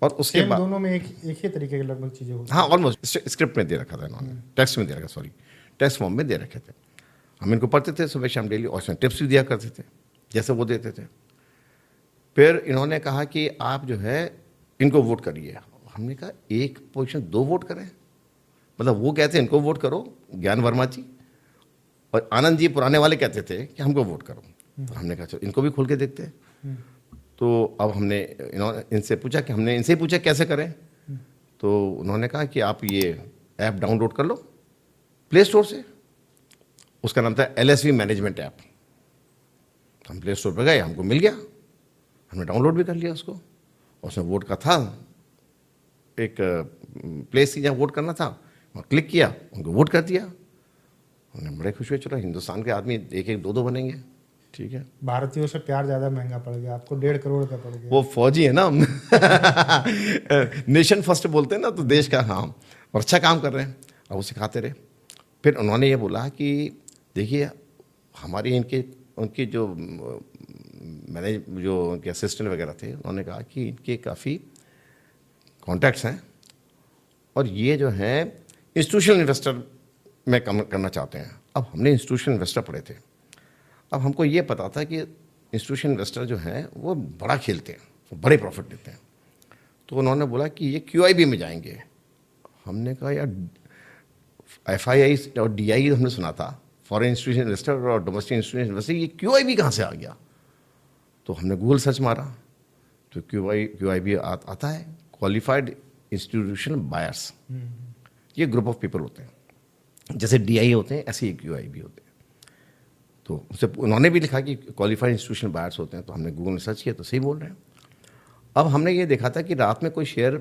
और उसके बाद दोनों में एक ही तरीके की लगभग चीज़ें होती। हाँ, ऑलमोस्ट स्क्रिप्ट में दे रखा था इन्होंने, टेक्स्ट में दे रखा, सॉरी टेक्स्ट फॉर्म में दे रखे थे। हम इनको पढ़ते थे सुबह शाम डेली, और उसमें टिप्स भी दिया करते थे जैसे वो देते थे। फिर इन्होंने कहा कि आप जो है इनको वोट करिए। हमने कहा एक पोजीशन 2 वोट करें, मतलब वो कहते हैं इनको वोट करो, ज्ञान वर्मा जी, और आनंद जी पुराने वाले कहते थे कि हमको वोट करो। तो हमने कहा चलो इनको भी खोल के देखते हैं। तो अब हमने इनसे पूछा कि हमने इनसे ही पूछा कैसे करें। तो उन्होंने कहा कि आप ये ऐप डाउनलोड कर लो प्ले स्टोर से। उसका नाम था LSV मैनेजमेंट ऐप। हम प्ले स्टोर पर गए, हमको मिल गया, हमने डाउनलोड भी कर लिया उसको। और उसमें वोट का था एक प्लेस थी जहाँ वोट करना था, वहाँ क्लिक किया, उनको वोट कर दिया। उन्हें बड़े खुश हुए, चलो हिंदुस्तान के आदमी 1-1, 2-2 बनेंगे। ठीक है, भारतीयों से प्यार ज़्यादा महंगा पड़ गया आपको, 1.5 करोड़ का पड़ गया। वो फौजी है ना नेशन फर्स्ट बोलते हैं ना, तो देश का, हाँ, और अच्छा काम कर रहे हैं। और वो सिखाते रहे। फिर उन्होंने ये बोला कि देखिए हमारी उनके जो उनके असिस्टेंट वगैरह थे, उन्होंने कहा कि इनके काफ़ी कॉन्टैक्ट्स हैं और ये जो हैं इंस्टीट्यूशनल इन्वेस्टर में कम करना चाहते हैं। अब हमने इंस्टीट्यूशनल इन्वेस्टर पढ़े थे, अब हमको ये पता था कि इंस्टीट्यूशनल इन्वेस्टर जो हैं वो बड़ा खेलते हैं, वो बड़े प्रॉफिट देते हैं। तो उन्होंने बोला कि ये QIB में जाएंगे। हमने कहा यार FII और DI हमने सुना था, फॉरेन इंस्टीट्यूशनल इन्वेस्टर और डोमेस्टिक इंस्टीट्यूशनल इन्वेस्टर, ये QIB कहाँ से आ गया? तो हमने गूगल सर्च मारा तो QIB आता है, क्वालिफाइड इंस्टीट्यूशनल बायर्स। ये ग्रुप ऑफ पीपल होते हैं, जैसे DI होते हैं ऐसे ही QIB होते हैं। तो उसे उन्होंने भी लिखा कि क्वालिफाइड इंस्टीट्यूशनल बायर्स होते हैं। तो हमने गूगल में सर्च किया तो सही बोल रहे हैं। अब हमने ये देखा था कि रात में कोई शेयर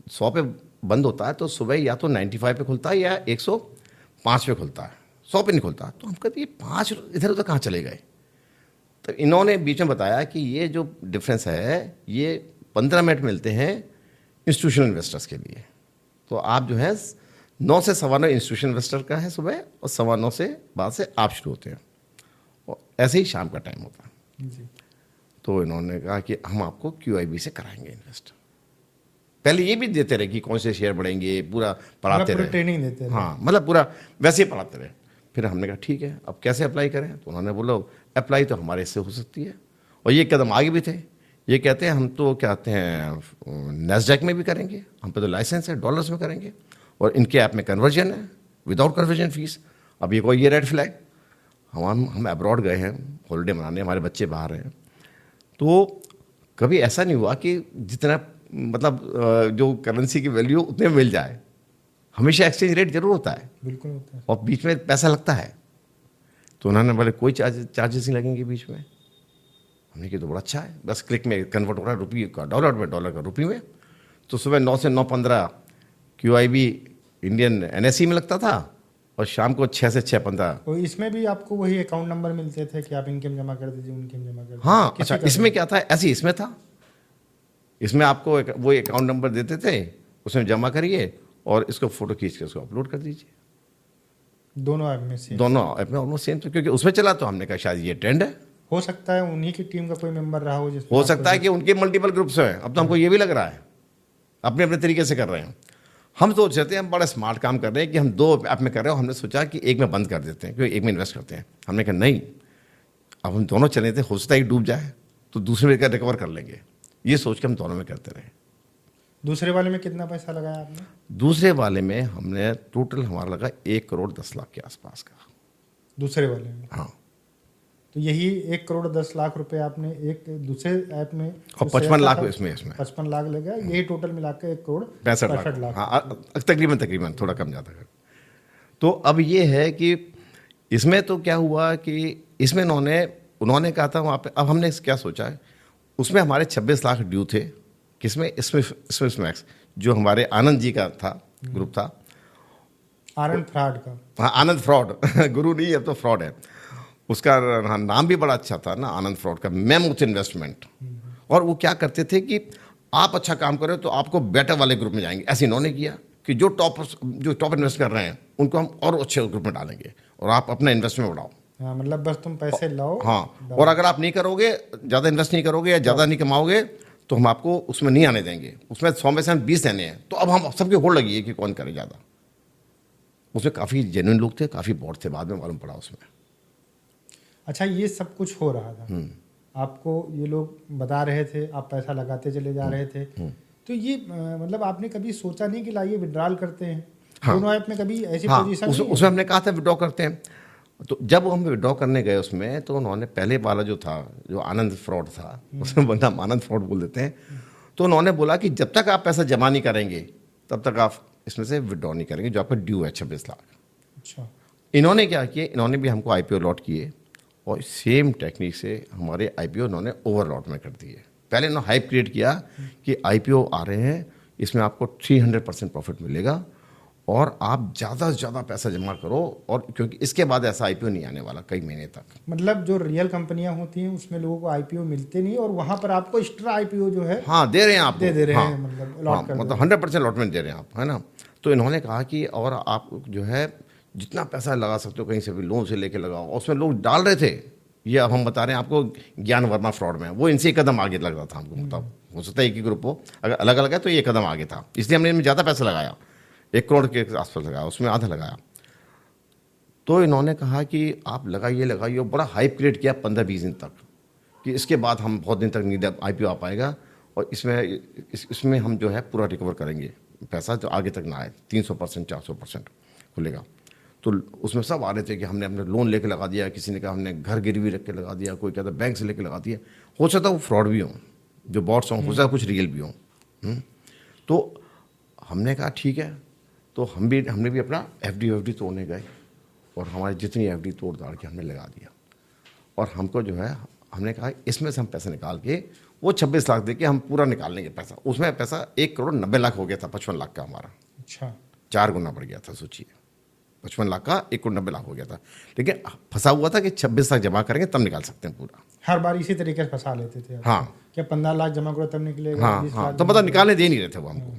100 पे बंद होता है तो सुबह या तो 95 पे खुलता है या 105 पे खुलता है, 100 पे नहीं खुलता। तो हम कहते ये 5 इधर उधर कहाँ चले गए? तो इन्होंने बीच में बताया कि ये जो डिफरेंस है ये 15 मिनट मिलते हैं इंस्टीट्यूशनल इन्वेस्टर्स के लिए। तो आप जो है 9 से 9:15 इंस्टीट्यूशनल इन्वेस्टर का है सुबह, और 9:15 से बाद से आप शुरू होते हैं, और ऐसे ही शाम का टाइम होता है जी। तो इन्होंने कहा कि हम आपको QIB से कराएंगे इन्वेस्ट। पहले ये भी देते रहे कि कौन से शेयर बढ़ेंगे, पूरा पढ़ाते रहे, ट्रेनिंग देते रहे। हाँ मतलब पूरा वैसे ही पढ़ाते रहे। फिर हमने कहा ठीक है, अब कैसे अप्लाई करें? तो उन्होंने बोला अप्लाई तो हमारे इससे हो सकती है, और ये कदम आगे भी थे। ये कहते हैं हम तो कहते हैं नैस्डैक में भी करेंगे, हम पे तो लाइसेंस है, डॉलर्स में करेंगे, और इनके ऐप में कन्वर्जन है विदाउट कन्वर्जन फीस। अब ये कोई ये रेड फ्लैग, हम अब्रॉड गए हैं हॉलीडे मनाने, हमारे बच्चे बाहर हैं, तो कभी ऐसा नहीं हुआ कि जितना मतलब जो करेंसी की वैल्यू उतने में मिल जाए। हमेशा एक्सचेंज रेट जरूर होता है, बिल्कुल होता है। और बीच में पैसा लगता है। तो उन्होंने बोले कोई चार्जेस नहीं लगेंगे बीच में। हमने कहा तो बड़ा अच्छा है, बस क्लिक में कन्वर्ट हो रहा है रुपये का डॉलर में, डॉलर का रुपये में। तो सुबह 9 से 9:15 QIB इंडियन NSE में लगता था, और शाम को 6 से 6:15। तो इसमें भी आपको वही अकाउंट नंबर मिलते थे कि आप इनकम जमा कर दीजिए, उनकम जमा कर दीजिए? हाँ किसी अच्छा, का इसमें क्या था, ऐसे ही इसमें था, इसमें आपको वो अकाउंट नंबर देते थे, उसमें जमा करिए और इसको फोटो खींच के उसको अपलोड कर दीजिए। दोनों ऐप में से दोनों ऐप में ऑलमोस्ट सेम, क्योंकि उसमें चला तो हमने कहा शायद ये ट्रेंड है। हो सकता है उन्हीं की टीम का कोई मेंबर रहा हो, जिसमें हो सकता है कि उनके मल्टीपल ग्रुप्स हैं। अब तो हमको ये भी लग रहा है, अपने अपने तरीके से कर रहे हैं। हम सोच रहे थे हम बड़ा स्मार्ट काम कर रहे हैं कि हम 2 ऐप में कर रहे हैं, हमने सोचा कि एक में बंद कर देते हैं, क्योंकि एक में इन्वेस्ट करते हैं। हमने कहा नहीं, अब हम दोनों चले थे, हो सकता है डूब जाए तो दूसरे में रिकवर कर लेंगे, ये सोच के हम दोनों में करते रहे। दूसरे वाले में कितना पैसा लगाया आपने? दूसरे वाले में हमने टोटल हमारा लगा 1,10,00,000 के आसपास का। दूसरे वाले में? हाँ। तो यही 1,10,00,000 रुपए आपने एक दूसरे ऐप में, और 55 लाख इसमें 55 लाख लगा, यही टोटल मिला के 1,65 लाख। हाँ तकरीबन थोड़ा कम ज़्यादा कर। तो अब ये है कि इसमें तो क्या हुआ कि इसमें उन्होंने कहा था वहाँ पे, अब हमने क्या सोचा है, उसमें हमारे 26 लाख ड्यू थे। किसमें? स्विस मैक्स, जो हमारे आनंद जी का था, ग्रुप था, आनंद फ्रॉड का। हाँ आनंद फ्रॉड गुरु नहीं, अब तो फ्रॉड है उसका। हाँ, नाम भी बड़ा अच्छा था ना, आनंद फ्रॉड का, मैमूथ इन्वेस्टमेंट। और वो क्या करते थे कि आप अच्छा काम करो तो आपको बेटर वाले ग्रुप में जाएंगे। ऐसे इन्होंने किया कि जो टॉप इन्वेस्ट कर रहे हैं उनको हम और अच्छे ग्रुप में डालेंगे, और आप अपना इन्वेस्टमेंट बढ़ाओ। हाँ, मतलब बस तुम पैसे लाओ। हाँ, और अगर आप नहीं करोगे, ज़्यादा इन्वेस्ट नहीं करोगे या ज़्यादा नहीं कमाओगे, तो हम आपको उसमें नहीं आने देंगे। उसमें 100 में से हम 20 देने हैं। तो अब हम सबकी होड़ लगी है कि कौन करे ज़्यादा। उसमें काफ़ी जेन्युइन लोग थे, काफ़ी बॉट थे, बाद में मालूम पड़ा उसमें। अच्छा, ये सब कुछ हो रहा था, आपको ये लोग बता रहे थे, आप पैसा लगाते चले जा रहे थे, तो ये मतलब आपने कभी सोचा नहीं कि लाइए विड्रॉल करते हैं? हाँ, दोनों ऐप में कभी ऐसी हाँ, पोजीशन उसमें हमने कहा था विड्रॉ करते हैं। तो जब हम विड्रॉ करने गए उसमें, तो उन्होंने पहले वाला जो था, जो आनंद फ्रॉड था, उसमें बंदा आनंद फ्रॉड बोल देते हैं, तो उन्होंने बोला कि जब तक आप पैसा जमा नहीं करेंगे तब तक आप इसमें से विड्रॉ नहीं करेंगे, जो आपका ड्यू है 26 लाख। अच्छा। इन्होंने क्या किया, इन्होंने भी हमको IPO लॉट किए, और सेम टेक्निक से हमारे IPO इन्होंने ओवर लॉट में कर दिए। पहले इन्होंने हाइप क्रिएट किया कि IPO आ रहे हैं, इसमें आपको 300% प्रॉफिट मिलेगा, और आप ज़्यादा से ज़्यादा पैसा जमा करो, और क्योंकि इसके बाद ऐसा IPO नहीं आने वाला कई महीने तक। मतलब जो रियल कंपनियां होती हैं उसमें लोगों को IPO मिलते नहीं, और वहाँ पर आपको एक्स्ट्रा IPO जो है हाँ दे रहे हैं आप, दे रहे हाँ, हैं, मतलब अलॉट कर मतलब 100% अलॉटमेंट दे रहे हैं आप, है ना। तो इन्होंने कहा कि और आप जो है जितना पैसा लगा सकते हो कहीं से भी लोन से लेके लगाओ, और उसमें लोग डाल रहे थे। ये अब हम बता रहे हैं आपको, ज्ञान वर्मा फ्रॉड में वो इनसे एक कदम आगे लग रहा था हमको। मतलब हो सकता है एक ही ग्रुप हो, अगर अलग अलग है तो ये कदम आगे था, इसलिए हमने इनमें ज़्यादा पैसा लगाया, 1 करोड़ के आसपास लगाया, उसमें आधा लगाया। तो इन्होंने कहा कि आप लगाइए, बड़ा हाइप क्रिएट किया 15-20 दिन तक, कि इसके बाद हम बहुत दिन तक नहीं IPO आ पाएगा, और इसमें हम जो है पूरा रिकवर करेंगे पैसा, जो आगे तक ना आए, 300% 400% खुलेगा। तो उसमें सब आ रहे थे कि हमने अपने लोन लेके लगा दिया, किसी ने कहा हमने घर गिरवी रख के लगा दिया, कोई कहता बैंक से लेके लगा दिया। हो सकता है वो फ्रॉड भी हो, जो बॉट्स हों, हो सकता है कुछ रियल भी हों। तो हमने कहा ठीक है, तो हमने भी अपना FD तोड़ने गए, और हमारी जितनी FD तोड़ दाड़ के हमने लगा दिया, और हमको जो है हमने कहा इसमें से हम पैसा निकाल के वो 26 लाख दे के हम पूरा निकाल लेंगे पैसा। उसमें पैसा 1,90,00,000 हो गया था, 55 लाख का हमारा। अच्छा। 4 गुना बढ़ गया था, सोचिए। 55 लाख का 1,90 लाख हो गया था, लेकिन फंसा हुआ था कि 26 लाख जमा करेंगे तब निकाल सकते हैं पूरा। हर बार इसी तरीके से फंसा लेते थे आपको? हाँ क्या 15 लाख जमा करो तब निकलेगा, हाँ 20 हाँ, लाख तो जमा मतलब करो? निकालने दे नहीं रहे थे वो हमको।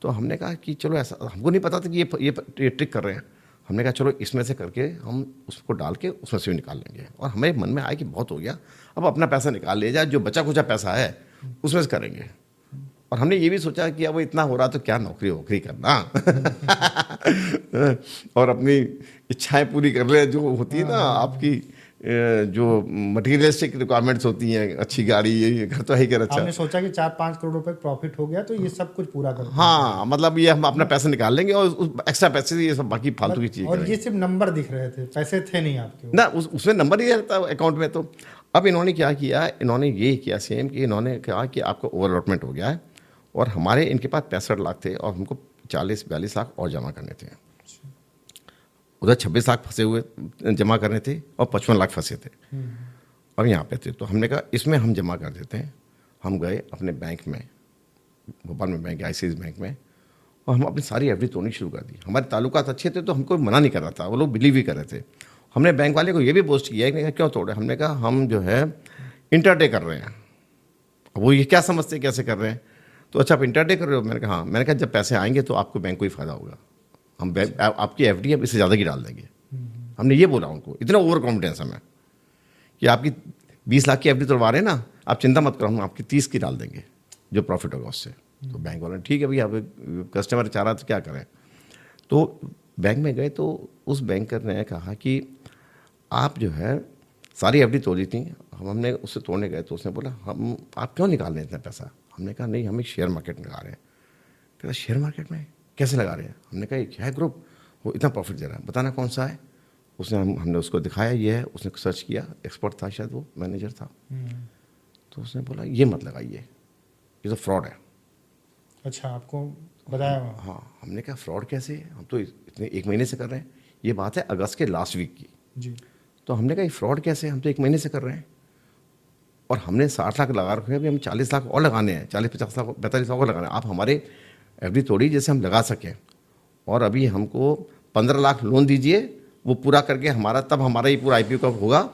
तो हमने कहा कि चलो ऐसा, हमको नहीं पता था कि ये ट्रिक कर रहे हैं। हमने कहा चलो इसमें से करके हम उसको डाल के उसमें से भी निकाल लेंगे। और हमें मन में आया कि बहुत हो गया, अब अपना पैसा निकाल लिया जाए, जो बचा खुचा पैसा है उसमें से करेंगे। और हमने ये भी सोचा कि अब इतना हो रहा तो क्या नौकरी वोकरी करना और अपनी इच्छाएं पूरी कर ले, जो होती है ना आपकी जो मटीरियलिस्टिक रिक्वायरमेंट्स होती हैं, अच्छी गाड़ी, ये घर तो है ही कर अच्छा। आपने सोचा कि 4-5 करोड़ रुपए प्रॉफिट हो गया तो ये सब कुछ पूरा कर हाँ, मतलब ये हम अपना पैसा निकाल लेंगे और उस एक्स्ट्रा पैसे से ये सब बाकी फालतू की चीज़ें और ये करेंगे। सिर्फ नंबर दिख रहे थे, पैसे थे नहीं आपके? ना उसमें नंबर ही रहता है अकाउंट में। तो अब इन्होंने क्या किया, इन्होंने ये किया सेम कि इन्होंने कहा कि आपको ओवर अलॉटमेंट हो गया है, और हमारे इनके पास 65 लाख थे और हमको 40-42 लाख और जमा करने थे। उधर 26 लाख फंसे हुए जमा करने थे और 55 लाख फंसे थे और यहाँ पे थे। तो हमने कहा इसमें हम जमा कर देते हैं। हम गए अपने बैंक में, भोपाल में बैंक, ICICI बैंक में, और हम अपनी सारी एफडी तोड़नी शुरू कर दी। हमारे ताल्लुकात अच्छे थे तो हमको मना नहीं कर रहा था, वो लोग बिलीव ही कर रहे थे। हमने बैंक वाले को ये भी पोस्ट किया कि क्यों तोड़े। हमने कहा हम जो है इंटरडे कर रहे हैं। वो ये क्या समझते हैं कैसे कर रहे हैं, तो अच्छा आप इंटरडे कर रहे हो। मैंने कहा हाँ। मैंने कहा जब पैसे आएंगे तो आपको बैंक को ही फायदा होगा, हम आपकी एफडी अब इससे ज़्यादा की डाल देंगे। हमने ये बोला उनको, इतना ओवर कॉन्फिडेंस हमें कि आपकी 20 लाख की एफडी तोड़वा रहे हैं ना, आप चिंता मत करो, हम आपकी 30 की डाल देंगे जो प्रॉफिट होगा उससे। तो बैंक वाले ठीक है भैया, अब कस्टमर चाह रहा तो क्या करें। तो बैंक में गए तो उस बैंकर ने कहा कि आप जो है सारी एफडी तोड़ दी थी। हमने उससे तोड़ने गए तो उसने बोला हम आप क्यों निकाल रहे हैं इतना पैसा। हमने कहा नहीं, हम एक शेयर मार्केट में लगा रहे हैं। कहता शेयर मार्केट में कैसे लगा रहे हैं। हमने कहा क्या है ग्रुप, वो इतना प्रॉफिट दे रहा है, बताना कौन सा है। उसने हमने उसको दिखाया ये है। उसने सर्च किया, एक्सपर्ट था शायद, वो मैनेजर था। तो उसने बोला ये मत लगाइए, ये तो फ्रॉड है। अच्छा, आपको बताया? हाँ, हमने कहा फ्रॉड कैसे, हम तो इतने 1 महीने से कर रहे हैं। ये बात है अगस्त के लास्ट वीक की जी। तो हमने कहा ये फ्रॉड कैसे, हम तो 1 महीने से कर रहे हैं और हमने 60 लाख लगा रखे हैं, अभी हम 40 लाख और लगाने हैं, 40-50 लाख 45 लाख और लगाने हैं। आप हमारे एफडी तोड़ी जैसे हम लगा सकें, और अभी हमको 15 लाख लोन दीजिए, वो पूरा करके हमारा तब हमारा ये पूरा IPO का होगा।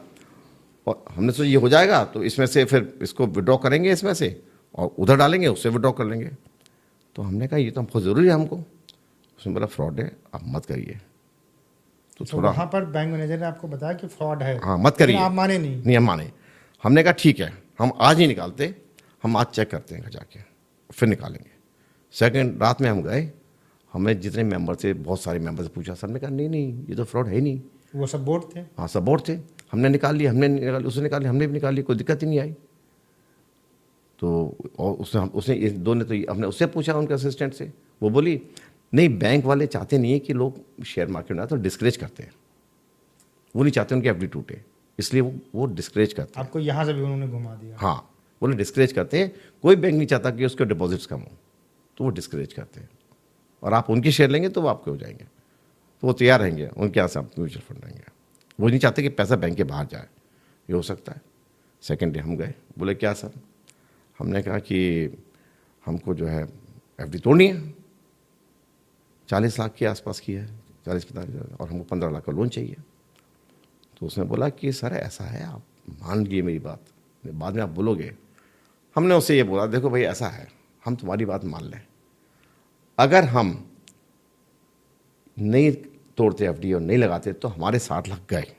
और हमने सोचा ये हो जाएगा तो इसमें से फिर इसको विड्रॉ करेंगे इसमें से और उधर डालेंगे, उससे विड्रॉ कर लेंगे। तो हमने कहा ये तो बहुत ज़रूरी है हमको। उसने बोला फ्रॉड है, आप मत करिए। तो थोड़ा वहाँ पर बैंक मैनेजर ने आपको बताया कि फ्रॉड है? हाँ, मत करिए। आप माने नहीं? नहीं, हम माने। हमने कहा ठीक है, हम आज ही निकालते, हम आज चेक करते हैं जाके, फिर निकालेंगे। सेकंड रात में हम गए, हमें जितने मेंबर थे, बहुत सारे मेंबर से पूछा। सर ने कहा नहीं नहीं, ये तो फ्रॉड है ही नहीं। वो सब बोर्ड थे? हाँ, सब बोर्ड थे। हमने निकाल लिया, उसने निकाल लिया, हमने भी निकाल लिया, कोई दिक्कत ही नहीं आई। तो और उसने ये दो ने तो हमने उससे पूछा, उनके असिस्टेंट से, वो बोली नहीं, बैंक वाले चाहते नहीं है कि लोग शेयर मार्केट में आए तो डिस्करेज करते हैं, वो नहीं चाहते उनकी एफडी टूटे, इसलिए वो डिस्करेज करते हैं। आपको यहाँ से भी उन्होंने घुमा दिया? हाँ, वो लोग डिस्करेज करते हैं। कोई बैंक नहीं चाहता कि उसके डिपॉजिट्स कम हो, तो वो डिस्करेज करते हैं। और आप उनके शेयर लेंगे तो वो आपके हो जाएंगे, तो वो तैयार रहेंगे, उनके यहाँ से आप म्यूचुअल फंड रहेंगे। वो नहीं चाहते कि पैसा बैंक के बाहर जाए, ये हो सकता है। सेकेंड डे हम गए, बोले क्या सर। हमने कहा कि हमको जो है एफडी तोड़नी है, 40 लाख के आसपास की है, 40-45, और हमको 15 लाख का लोन चाहिए। तो उसने बोला कि सर ऐसा है, आप मान लीजिए मेरी बात, बाद में आप बोलोगे। हमने उससे ये बोला देखो भाई ऐसा है, हम तुम्हारी बात मान लें, अगर हम नहीं तोड़ते एफडी और नहीं लगाते तो हमारे 60 लाख गए।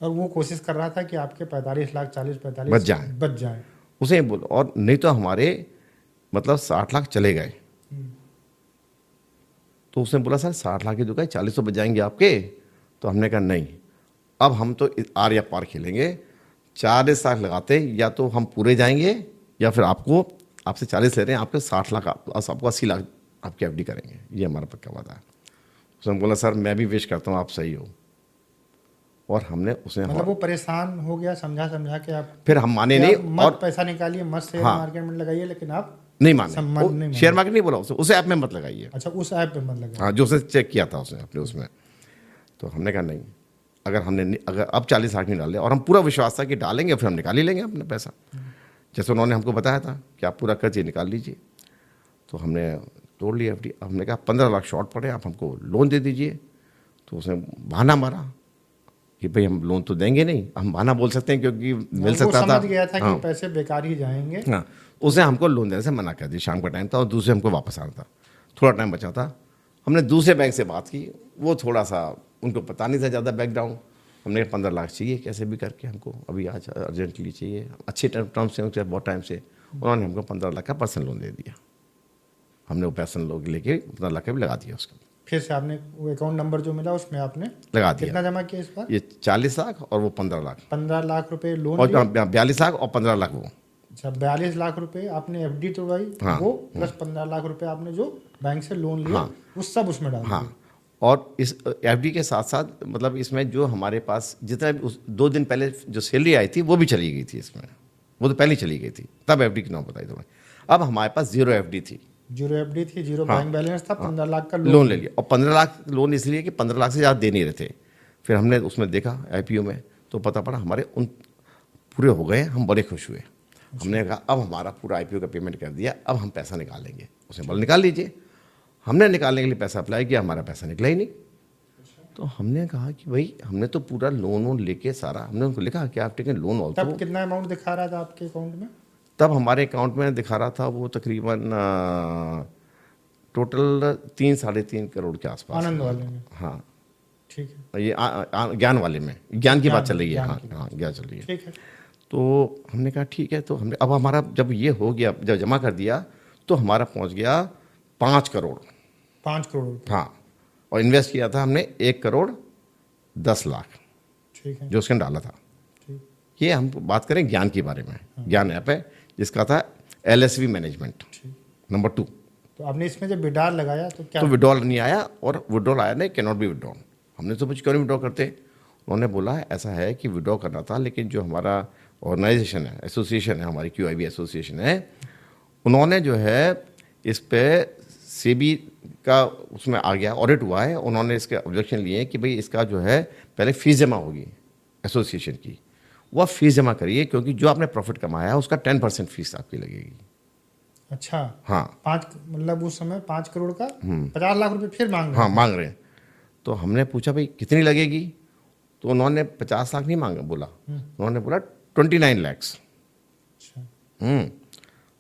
और वो कोशिश कर रहा था कि आपके 45 लाख 40-45 बच जाए। उसे बोलो, और नहीं तो हमारे मतलब 60 लाख चले गए। तो उसने बोला सर 60 लाख की दुकान 40 तो बच जाएंगे आपके। तो हमने कहा नहीं, अब हम तो आर या पार खेलेंगे। 40 लाख लगाते या तो हम पूरे जाएंगे, या फिर आपसे 40 ले रहे हैं, आपके 60 लाख आपको 80 लाख आपकी एफडी करेंगे, ये हमारा पक्का वादा है। उसने बोला सर मैं भी विश करता हूँ आप सही हो। और हमने उसने मतलब वो परेशान हो गया, समझा के आप, फिर हम माने नहीं, मत और पैसा निकालिए, मत शेयर मार्केट में लगाइए, लेकिन आप नहीं माने। शेयर मार्केट नहीं बोला उस ऐप में मत लगाइए। अच्छा, उस ऐप पे मत लगाइए। हाँ, जो उसने चेक किया था उसने अपने उसमें। तो हमने कहा नहीं, अगर अब 40 लाख नहीं डाले, और हम पूरा विश्वास था कि डालेंगे फिर हम निकाल ही लेंगे अपना पैसा, जैसे उन्होंने हमको बताया था कि आप पूरा कर्ज निकाल लीजिए। तो हमने तोड़ लिया एफडी। हमने कहा 15 लाख शॉर्ट पड़े, आप हमको लोन दे दीजिए। तो तो उसने बहाना मारा कि भाई हम लोन तो देंगे नहीं, हम बहाना बोल सकते हैं क्योंकि मिल वो सकता था। समझ गया था कि हाँ, पैसे बेकार ही जाएंगे। हाँ, उसने हमको लोन देने से मना कर दिया। शाम का टाइम था और दूसरे हमको वापस आना था, थोड़ा टाइम बचा था। हमने दूसरे बैंक से बात की, वो थोड़ा सा उनको पता नहीं था ज़्यादा बैकग्राउंड। हमने 15 लाख चाहिए कैसे भी करके, हमको अभी आज अर्जेंटली चाहिए, अच्छे टर्म से उनसे बहुत टाइम से। उन्होंने हमको 15 लाख का पर्सनल लोन दे दिया। हमने वो पर्सनल लोन लेके 15 लाख का भी लगा दिया उसका, फिर से आपने वो अकाउंट नंबर जो मिला उसमें आपने लगा कितना दिया। जमा किया इस बार? ये 40 लाख और वो 15 लाख 15 लाख रुपए लोन और लिए। 42 लाख और 15 लाख वो। अच्छा, 42 लाख रुपए आपने एफडी तोड़वाई, हाँ, वो प्लस 15 लाख रुपए आपने जो बैंक से लोन लिया, हाँ, वो सब उसमें डाल दिए। हाँ। और इस एफडी के साथ साथ मतलब इसमें जो हमारे पास जितना भी उस 2 दिन पहले जो सैलरी आई थी वो भी चली गई थी इसमें, वो तो पहले ही चली गई थी, तब एफडी की नाम बताई तुम्हें। अब हमारे पास 0 एफडी थी, जीरो एफडी थी, जीरो हाँ, बैंक बैलेंस था, 15 लाख का लोन ले लिया। और 15 लाख लोन इसलिए कि 15 लाख से ज़्यादा दे नहीं रहे थे। फिर हमने उसमें देखा आईपीओ में तो पता पड़ा हमारे उन पूरे हो गए, हम बड़े खुश हुए। हमने कहा अब हमारा पूरा आईपीओ का पेमेंट कर दिया, अब हम पैसा निकालेंगे। उसने बोला निकाल लीजिए। हमने निकालने के लिए पैसा अप्लाई किया, हमारा पैसा निकला ही नहीं। तो हमने कहा कि भाई हमने तो पूरा लोन वोन लेके सारा, हमने उनको लिखा कि आप टेकन लोन ऑल्सो। तब कितना अमाउंट दिखा रहा था आपके अकाउंट में? तब हमारे अकाउंट में दिखा रहा था वो तकरीबन टोटल 3-3.5 करोड़ के आसपास। आनंद वाले में? हाँ, ठीक है, ये ज्ञान वाले में, ज्ञान की बात चल रही है। ज्ञान हाँ, की हाँ, ज्ञान चल रही है। ठीक है। तो हमने कहा ठीक है। तो हमने अब हमारा जब ये हो गया, जब जमा कर दिया तो हमारा पहुंच गया 5 करोड़। 5 करोड़ रुपए। हाँ, और इन्वेस्ट किया था हमने 1 करोड़ 10 लाख ठीक है, जो उसके डाला था। ठीक। ये हम बात करें ज्ञान के बारे में। ज्ञान ऐप है जिसका था LSV मैनेजमेंट ठीक। नंबर 2। तो आपने इसमें जब विड्रॉल लगाया तो क्या? तो विड्रॉल नहीं आया, और विड्रॉल आया नहीं, कैन नॉट बी विड्रॉल। हमने तो कुछ क्यों नहीं विड्रॉ करते। उन्होंने बोला ऐसा है कि विड्रॉ करना था, लेकिन जो हमारा ऑर्गेनाइजेशन है, एसोसिएशन है, हमारी QIB एसोसिएशन है, उन्होंने जो है इस पे सेबी का उसमें आ गया, ऑडिट हुआ है। उन्होंने इसके ऑब्जेक्शन लिए कि भाई इसका जो है पहले फीस जमा होगी एसोसिएशन की, वह फीस जमा करिए, क्योंकि जो आपने प्रॉफिट कमाया है उसका 10% फीस आपकी लगेगी। अच्छा, हाँ, 5 मतलब उस समय 5 करोड़ का 50 लाख रुपए फिर मांग रहे हाँ, हैं। मांग रहे हैं। तो हमने पूछा भाई कितनी लगेगी, तो उन्होंने 50 लाख नहीं मांगा, बोला उन्होंने बोला 29 लैक्स। अच्छा,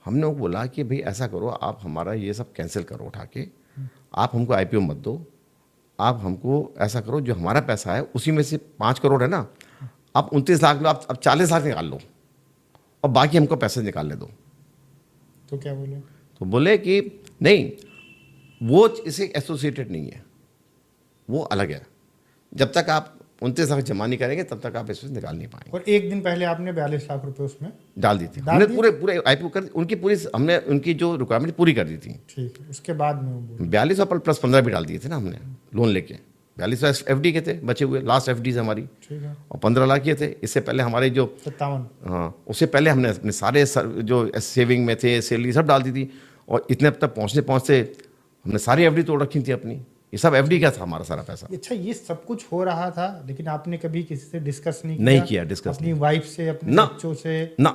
हमने वो बोला कि भाई ऐसा करो, आप हमारा ये सब कैंसिल करो उठा के, आप हमको IPO मत दो, आप हमको ऐसा करो जो हमारा पैसा है उसी में से 5 करोड़ है ना, आप 29 लाख लो, आप अब 40 लाख निकाल लो और बाकी हमको पैसे निकालने दो। तो क्या बोले? तो बोले कि नहीं, वो इसे एसोसिएटेड नहीं है, वो अलग है। जब तक आप 29 लाख जमा नहीं करेंगे तब तक आप इसमें निकाल नहीं पाएंगे। और एक दिन पहले आपने 42 लाख रुपए उसमें डाल दी थी डाल हमने, दिए? पूरे IPO कर उनकी पूरी, हमने उनकी जो रिक्वायरमेंट पूरी कर दी थी। ठीक है, उसके बाद में वो बोले 42 और प्लस 15 भी डाल दिए थे ना हमने लोन लेके। 42 FD के थे बचे हुए, लास्ट FD हमारी, ठीक है, और 15 लाख ये थे। इससे पहले हमारे जो 57। हाँ, उससे पहले हमने अपने सारे जो सेविंग में थे, सैलरी सब डाल दी थी। और इतने तक पहुँचते पहुँचते हमने सारी FD तोड़ रखी थी अपनी। ये सब FD का था हमारा सारा पैसा। अच्छा, ये सब कुछ हो रहा था, लेकिन आपने कभी किसी से डिस्कस नहीं किया डिस्कस अपनी वाइफ से, अपने ना। बच्चों से, ना,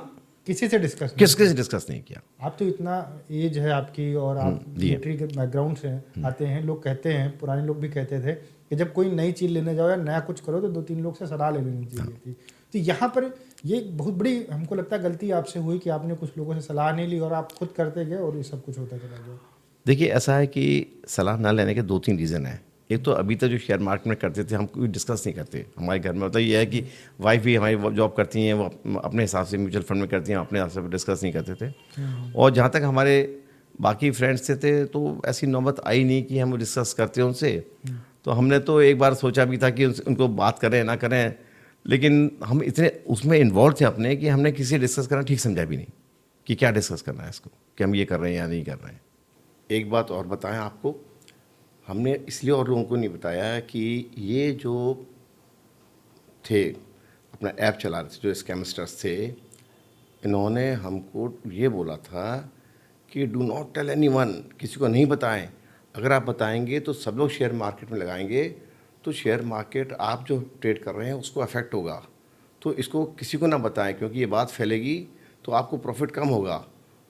किसी से डिस्कस नहीं? किसके से डिस्कस नहीं किया। आप तो इतना एज है आपकी और आप मिलिट्री के बैकग्राउंड से आते हैं। लोग कहते हैं, पुराने लोग भी कहते थे कि जब कोई नई चीज़ लेने जाओ या नया कुछ करो तो 2-3 लोग से सलाह ले लेनी चाहिए थी। तो यहाँ पर ये एक बहुत बड़ी हमको लगता है गलती आपसे हुई कि आपने कुछ लोगों से सलाह नहीं ली और आप खुद करते गए और ये सब कुछ होता चला गया। देखिए ऐसा है कि सलाह ना लेने के 2-3 रीज़न है। एक तो अभी तक जो शेयर मार्केट में करते थे हम कोई डिस्कस नहीं करते हमारे घर में। मतलब ये है कि वाइफ भी हमारी जॉब करती हैं, वो अपने हिसाब से म्यूचुअल फंड में करती हैं, अपने हिसाब से डिस्कस नहीं करते थे। और जहाँ तक हमारे बाकी फ्रेंड्स थे तो ऐसी नौबत आई नहीं कि हम डिस्कस करते उनसे। तो हमने तो एक बार सोचा भी था कि उनको बात करें ना करें, लेकिन हम इतने उसमें इन्वॉल्व थे अपने कि हमने किसी डिस्कस करना ठीक समझा भी नहीं कि क्या डिस्कस करना है इसको, कि हम ये कर रहे हैं या नहीं कर रहे हैं। एक बात और बताएं आपको, हमने इसलिए और लोगों को नहीं बताया कि ये जो थे अपना ऐप चला रहे थे, जो स्कैमस्टर्स थे, इन्होंने हमको ये बोला था कि डू नॉट टेल एनीवन, किसी को नहीं बताएं। अगर आप बताएंगे तो सब लोग शेयर मार्केट में लगाएंगे, तो शेयर मार्केट आप जो ट्रेड कर रहे हैं उसको अफेक्ट होगा। तो इसको किसी को ना बताएं, क्योंकि ये बात फैलेगी तो आपको प्रॉफिट कम होगा।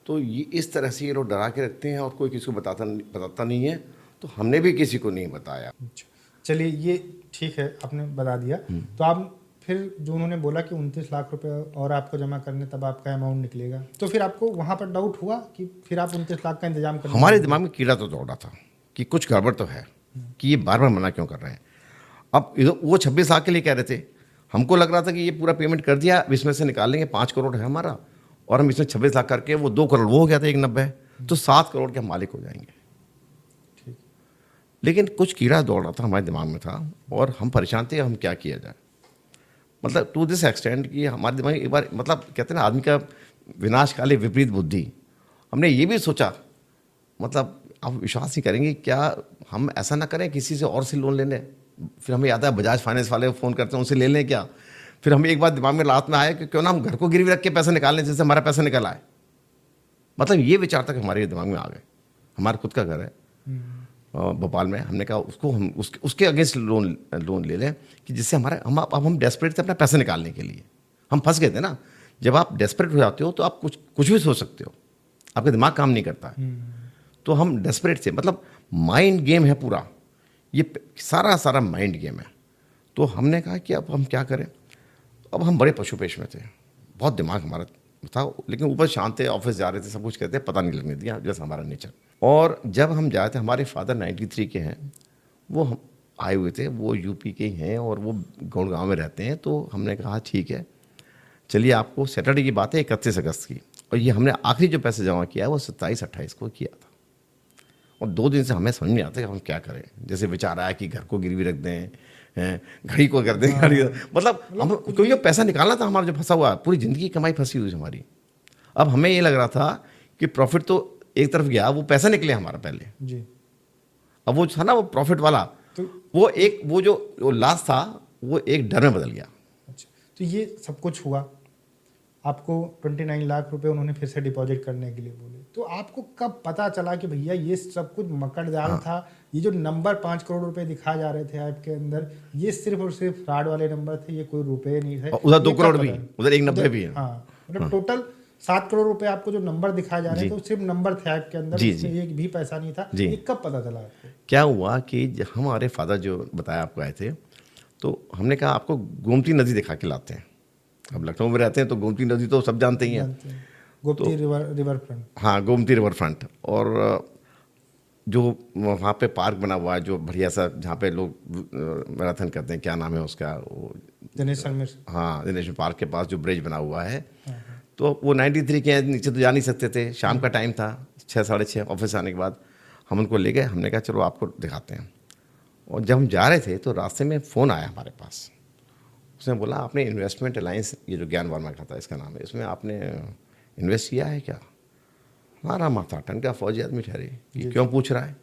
तो ये इस तरह से ये लोग डरा के रखते हैं और कोई किसी को बताता नहीं है। तो हमने भी किसी को नहीं बताया। अच्छा, चलिए ये ठीक है, आपने बता दिया। तो आप फिर जो उन्होंने बोला कि 29 लाख रुपए और आपको जमा करने तब आपका अमाउंट निकलेगा, तो फिर आपको वहाँ पर डाउट हुआ कि फिर आप 29 लाख का इंतजाम करने हमारे लगे? दिमाग में कीड़ा तो दौड़ा था कि कुछ गड़बड़ तो है, कि ये बार बार मना क्यों कर रहे हैं। अब वो 26 लाख के लिए कह रहे थे, हमको लग रहा था कि ये पूरा पेमेंट कर दिया, अब इसमें से निकाल लेंगे, 5 करोड़ है हमारा, और हम इसमें 26 लाख करके वो 2 करोड़ वो हो गया था 190, तो 7 करोड़ के हम मालिक हो जाएंगे। ठीक। लेकिन कुछ कीड़ा दौड़ रहा था हमारे दिमाग में था, और हम परेशान थे हम क्या किया जाए। मतलब टू दिस एक्सटेंड कि हमारे दिमाग में एक बार, मतलब कहते हैं ना आदमी का विनाश काले विपरीत बुद्धि, हमने ये भी सोचा, मतलब आप विश्वास नहीं करेंगे, क्या हम ऐसा ना करें किसी से और से लोन ले लें। फिर हमें याद है बजाज फाइनेंस वाले फ़ोन करते हैं, उनसे ले लें क्या। फिर हमें एक बार दिमाग में रात में आया कि क्यों ना हम घर को गिरवी रख के पैसे निकाल लें, जिससे हमारा पैसा निकल आए। मतलब ये विचार तक हमारे दिमाग में आ गए। हमारा खुद का घर है भोपाल में, हमने कहा उसको हम उसके अगेंस्ट लोन ले लें कि जिससे हमारा अब हम डेस्परेट थे अपना पैसा निकालने के लिए। हम फंस गए थे ना। जब आप डेस्परेट हो जाते हो तो आप कुछ भी सोच सकते हो, आपका दिमाग काम नहीं करता है। तो हम डेस्परेट थे, मतलब माइंड गेम है पूरा, ये सारा माइंड गेम है। तो हमने कहा कि अब हम क्या करें। अब हम बड़े पशुपेश में थे, बहुत दिमाग हमारा था, लेकिन ऊपर शांत थे, ऑफिस जा रहे थे, सब कुछ कहते पता नहीं लगने दिया, जैसा हमारा नेचर। और जब हम जाए थे, हमारे फादर 93 के हैं, वो हम आए हुए थे, वो यूपी के ही हैं और वो गुड़गांव में रहते हैं। तो हमने कहा ठीक है चलिए, आपको सैटरडे की बात है 31 अगस्त की, और ये हमने आखिरी जो पैसे जमा किया है वो 27-28 को किया था। और 2 दिन से हमें समझ नहीं आता कि हम क्या करें। जैसे विचार आया कि घर को गिरवी रख दें, घड़ी को कर दें, मतलब हम क्योंकि जो पैसा निकालना था हमारा जो फंसा हुआ, पूरी ज़िंदगी की कमाई फंसी हुई हमारी। अब हमें ये लग रहा था कि प्रॉफिट तो एक तरफ गया, वो पैसा निकले हमारा पहले जी। अब वो था ना वो प्रॉफिट वाला, तो वो जो लास्ट था वो एक डर में बदल गया। अच्छा, तो ये सब कुछ हुआ, आपको 29 लाख रुपए उन्होंने फिर से डिपॉजिट करने के लिए बोले, तो आपको कब पता चला कि भैया ये सब कुछ मकड़ जाल था? ये जो नंबर 5 करोड़ रुपए दिखाए जा रहे थे आपके अंदर, ये सिर्फ और सिर्फ फ्रॉड वाले नंबर थे, ये कोई रुपए नहीं थे। उधर 2 ये करोड़ कब भी, पता? उधर 190 भी है। हाँ, मतलब टोटल 7 करोड़ रुपए आपको जो नंबर दिखाए जा रहे थे, तो सिर्फ नंबर थे आपके अंदर, जी, इसमें एक भी पैसा नहीं था। जी। ये कब पता चला आपको? क्या हुआ कि हमारे फादर जो बताया आपको आए थे, तो हमने कहा आपको गोमती नदी दिखा के लाते हैं। अब लखनऊ में रहते हैं तो गोमती नदी तो सब जानते ही हैं। Gomti river front. हाँ, गोमती रिवर फ्रंट। और जो वहाँ पे पार्क बना हुआ है जो बढ़िया सा, जहाँ पे लोग मैराथन करते हैं, क्या नाम है उसका, वो दिनेश शर्मा। हाँ, दिनेश पार्क के पास जो ब्रिज बना हुआ है। तो वो 93 के नीचे तो जा नहीं सकते थे, शाम का टाइम था, 6-6:30 ऑफिस आने के बाद हम उनको ले गए। हमने कहा चलो आपको दिखाते हैं। और जब हम जा रहे थे तो रास्ते में फ़ोन आया हमारे पास। उसने बोला आपने इन्वेस्टमेंट अलायंस, ये जो ज्ञान वर्मा का था इसका नाम है, इसमें आपने इन्वेस्ट किया है क्या? हमारा माथा टन का फौजी आदमी ठहरे कि क्यों पूछ रहा है।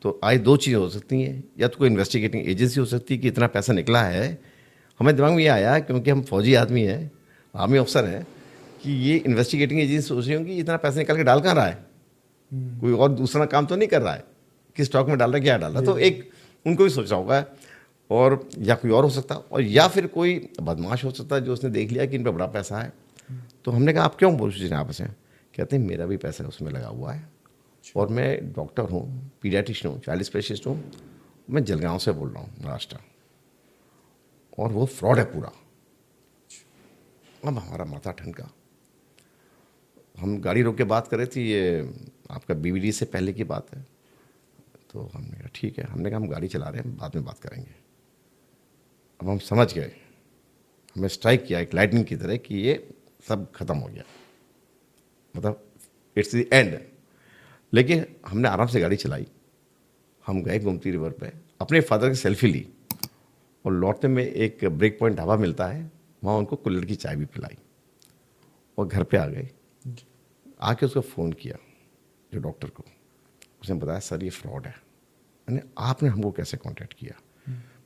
तो आज 2 चीज़ें हो सकती हैं, या तो कोई इन्वेस्टिगेटिंग एजेंसी हो सकती है कि इतना पैसा निकला है। हमें दिमाग में ये आया क्योंकि हम फौजी आदमी हैं, आर्मी अफसर हैं, कि ये इन्वेस्टिगेटिंग एजेंसी सोच रही होंगी इतना पैसा निकाल के डाल कहाँ रहा है, कोई और दूसरा काम तो नहीं कर रहा है कि स्टॉक में डाल रहा है, क्या डाल रहा है। तो एक उनको भी सोच रहा होगा, और या कोई और हो सकता, और या फिर कोई बदमाश हो सकता है जो उसने देख लिया कि इन पर बड़ा पैसा है। तो हमने कहा आप क्यों पूछ रहे हैं आपसे? कहते हैं मेरा भी पैसा उसमें लगा हुआ है, और मैं डॉक्टर हूँ, पीडियाट्रिशियन हूँ, चाइल्ड स्पेशलिस्ट हूँ, मैं जलगांव से बोल रहा हूँ, महाराष्ट्र, और वो फ्रॉड है पूरा। अब हमारा माथा ठनका। हम गाड़ी रोक के बात कर रहे थे, ये आपका BBD से पहले की बात है। तो हमने कहा ठीक है, हमने कहा हम गाड़ी चला रहे हैं, बाद में बात करेंगे। अब हम समझ गए, हमें स्ट्राइक किया एक लाइटनिंग की तरह कि ये सब खत्म हो गया, मतलब इट्स द एंड। लेकिन हमने आराम से गाड़ी चलाई, हम गए गोमती रिवर पे, अपने फादर की सेल्फी ली, और लौटने में एक ब्रेक पॉइंट ढाबा मिलता है, वहाँ उनको कुल्हड़ की चाय भी पिलाई, और घर पे आ गए। आके उसको फ़ोन किया जो डॉक्टर को, उसने बताया सर ये फ्रॉड है। मैंने आपने हमको कैसे कांटेक्ट किया?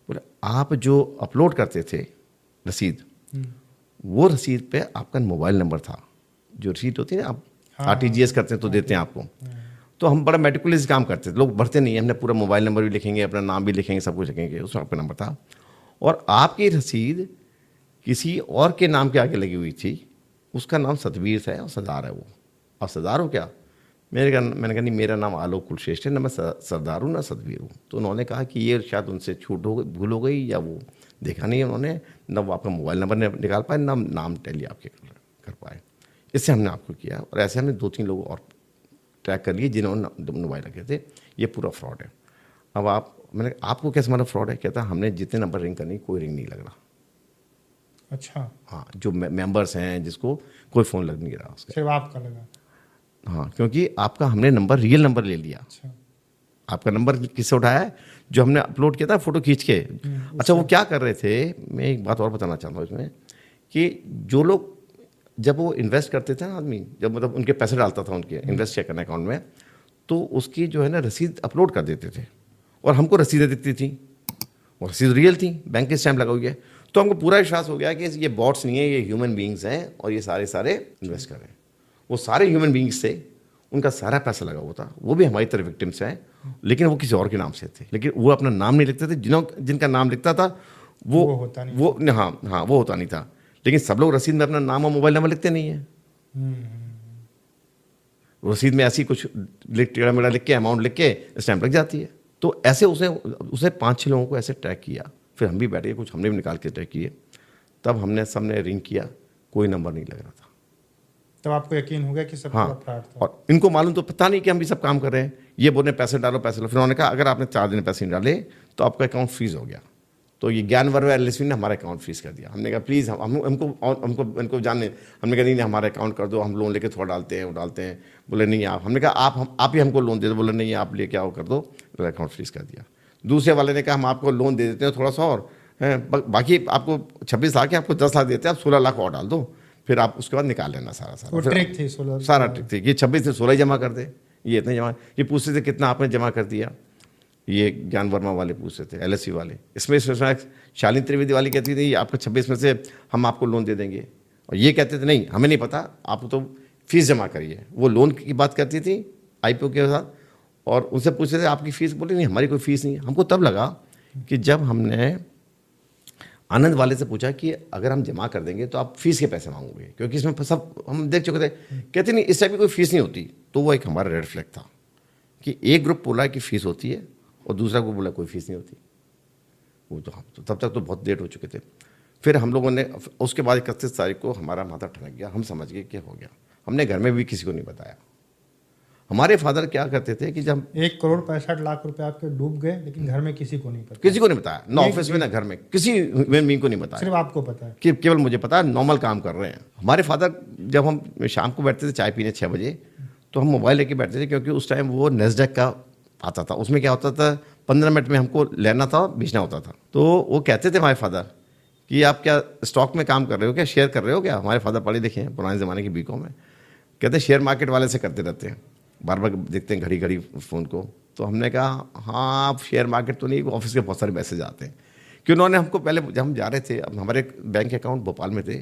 बोले आप जो अपलोड करते थे रसीद, वो रसीद पे आपका मोबाइल नंबर था। जो रसीद होती है ना, आप RTGS करते हैं तो देते हैं आपको, तो हम बड़ा मेटिकुलस काम करते थे, लोग भरते नहीं, हमने पूरा मोबाइल नंबर भी लिखेंगे, अपना नाम भी लिखेंगे, सब कुछ लिखेंगे, उसमें आपका नंबर था। और आपकी रसीद किसी और के नाम के आगे लगी हुई थी, उसका नाम सतवीर है और सरदार है वो। और सरदार हो क्या, मैंने कहा नहीं, मेरा नाम आलोक कुलश्रेष्ठ है, ना मैं सरदार हूँ ना सतवीर हूँ। तो उन्होंने कहा कि ये शायद उनसे छूट हो गई, भूल हो गई, या वो देखा नहीं उन्होंने, ना वो आपका मोबाइल नंबर निकाल पाए, ना नाम टैली आपके कर पाए। इससे हमने आपको किया, और ऐसे हमने 2-3 लोग और ट्रैक कर लिए जिन्होंने मोबाइल रखे थे। ये पूरा फ्रॉड है। अब मैंने आपको कैसे मालूम फ्रॉड है? कहता हमने जितने नंबर रिंग करनी, कोई रिंग नहीं लग रहा। अच्छा, हाँ, जो मेंबर्स हैं जिसको कोई फ़ोन लग नहीं रहा उसका। सिर्फ आपका लगा? हाँ, क्योंकि आपका हमने नंबर, रियल नंबर ले लिया। अच्छा, आपका नंबर किससे उठाया है? जो हमने अपलोड किया था फ़ोटो खींच के। अच्छा, वो क्या कर रहे थे, मैं एक बात और बताना चाहता हूँ इसमें, कि जो लोग जब वो इन्वेस्ट करते थे ना आदमी, जब मतलब उनके पैसे डालता था उनके इन्वेस्ट चेक करने अकाउंट में, तो उसकी जो है ना रसीद अपलोड कर देते थे, और हमको रसीदें दिखती थी, और रसीद रियल थी, बैंक के स्टैम्प लगा हुई है। तो हमको पूरा विश्वास हो गया कि ये बॉट्स नहीं है, ये ह्यूमन बींग्स हैं, और ये सारे इन्वेस्ट कर रहे हैं। वो सारे ह्यूमन बींग्स थे, उनका सारा पैसा लगा हुआ था, वो भी हमारी तरह विक्टिम्स हैं, लेकिन वो किसी और के नाम से थे। लेकिन वो अपना नाम नहीं लिखते थे, जिनका नाम लिखता था वो होता नहीं, वो हाँ वो होता नहीं था। लेकिन सब लोग रसीद में अपना नाम और मोबाइल नंबर लिखते नहीं है। रसीद में ऐसी कुछ टेढ़ा मेढ़ा लिख के, अमाउंट लिख के स्टैंप लग जाती है। तो ऐसे उसने 5-6 लोगों को ऐसे ट्रैक किया। फिर हम भी बैठे, कुछ हमने भी निकाल के ट्रैक किए। तब हमने सबने रिंग किया, कोई नंबर नहीं लग रहा था। तब आपको यकीन हो गया कि सब हाँ, फ्रॉड था। और इनको मालूम तो पता नहीं कि हम भी सब काम कर रहे हैं। ये बोले पैसे डालो, पैसे लो। फिर उन्होंने कहा अगर आपने 4 दिन पैसे नहीं डाले तो आपका अकाउंट फ्रीज हो गया। तो ये ज्ञानवर्मा एलएलसी ने हमारा अकाउंट फ्रीज कर दिया। हमने कहा प्लीज़ हमको इनको जानने, हमने कहा नहीं हमारा अकाउंट कर दो, हम लोन लेके थोड़ा डालते हैं। बोले नहीं आप, हमने कहा आप ही हमको लोन दे दो। बोले नहीं आप लेके आओ, कर दो। तो अकाउंट फ्रीज कर दिया। दूसरे वाले ने कहा हम आपको लोन दे देते हैं थोड़ा सा और, बाकी आपको 26 लाख है, आपको 10 लाख देते हैं, आप 16 लाख और डाल दो, फिर आप उसके बाद निकाल लेना सारा। ट्रिक थी 16, सारा ट्रिक थी कि 26 से 16 जमा कर दे। ये इतने जमा, ये पूछते थे कितना आपने जमा कर दिया। ये ज्ञान वर्मा वाले पूछते थे, एलएससी वाले। इसमें शालीन त्रिवेदी वाली कहती थी आपको 26 में से हम आपको लोन दे देंगे, और ये कहते थे नहीं हमें नहीं पता, आप तो फीस जमा करिए। वो लोन की बात करती थी आईपीओ के साथ, और उनसे पूछते थे आपकी फ़ीस? बोले नहीं हमारी कोई फ़ीस नहीं। हमको तब लगा कि जब हमने आनंद वाले से पूछा कि अगर हम जमा कर देंगे तो आप फीस के पैसे मांगोगे, क्योंकि इसमें सब हम देख चुके थे। कहते नहीं इस टाइप की कोई फीस नहीं होती। तो वो एक हमारा रेड फ्लैग था कि एक ग्रुप बोला कि फ़ीस होती है और दूसरा ग्रुप बोला कोई फीस नहीं होती। वो तो हम तो तब तक तो बहुत लेट हो चुके थे। फिर हम लोगों ने उसके बाद 31 तारीख को हमारा माथा ठनक गया। हम समझ गए कि हो गया। हमने घर में भी किसी को नहीं बताया। हमारे फादर क्या करते थे कि जब 1,65,00,000 रुपए आपके डूब गए, लेकिन घर में किसी को नहीं पता। किसी को नहीं बताया, ना ऑफिस में ना घर में, किसी को नहीं बताया, सिर्फ आपको पता है कि केवल मुझे पता है नॉर्मल काम कर रहे हैं। हमारे फादर जब हम शाम को बैठते थे चाय पीने 6 बजे, तो हम मोबाइल लेके बैठते थे, क्योंकि उस टाइम वो नेस्डैक का आता था। उसमें क्या होता था 15 मिनट में हमको लेना था, बेचना होता था। तो वो कहते थे हमारे फादर कि आप क्या स्टॉक में काम कर रहे हो क्या, शेयर कर रहे हो क्या? हमारे फादर पढ़े लिखे हैं, पुराने ज़माने की बीकॉम में। कहते शेयर मार्केट वाले से करते रहते हैं, बार बार देखते हैं घड़ी फ़ोन को। तो हमने कहा हाँ आप शेयर मार्केट तो नहीं, ऑफिस के बहुत सारे मैसेज आते हैं। कि उन्होंने हमको पहले जब हम जा रहे थे, अब हमारे बैंक अकाउंट भोपाल में थे,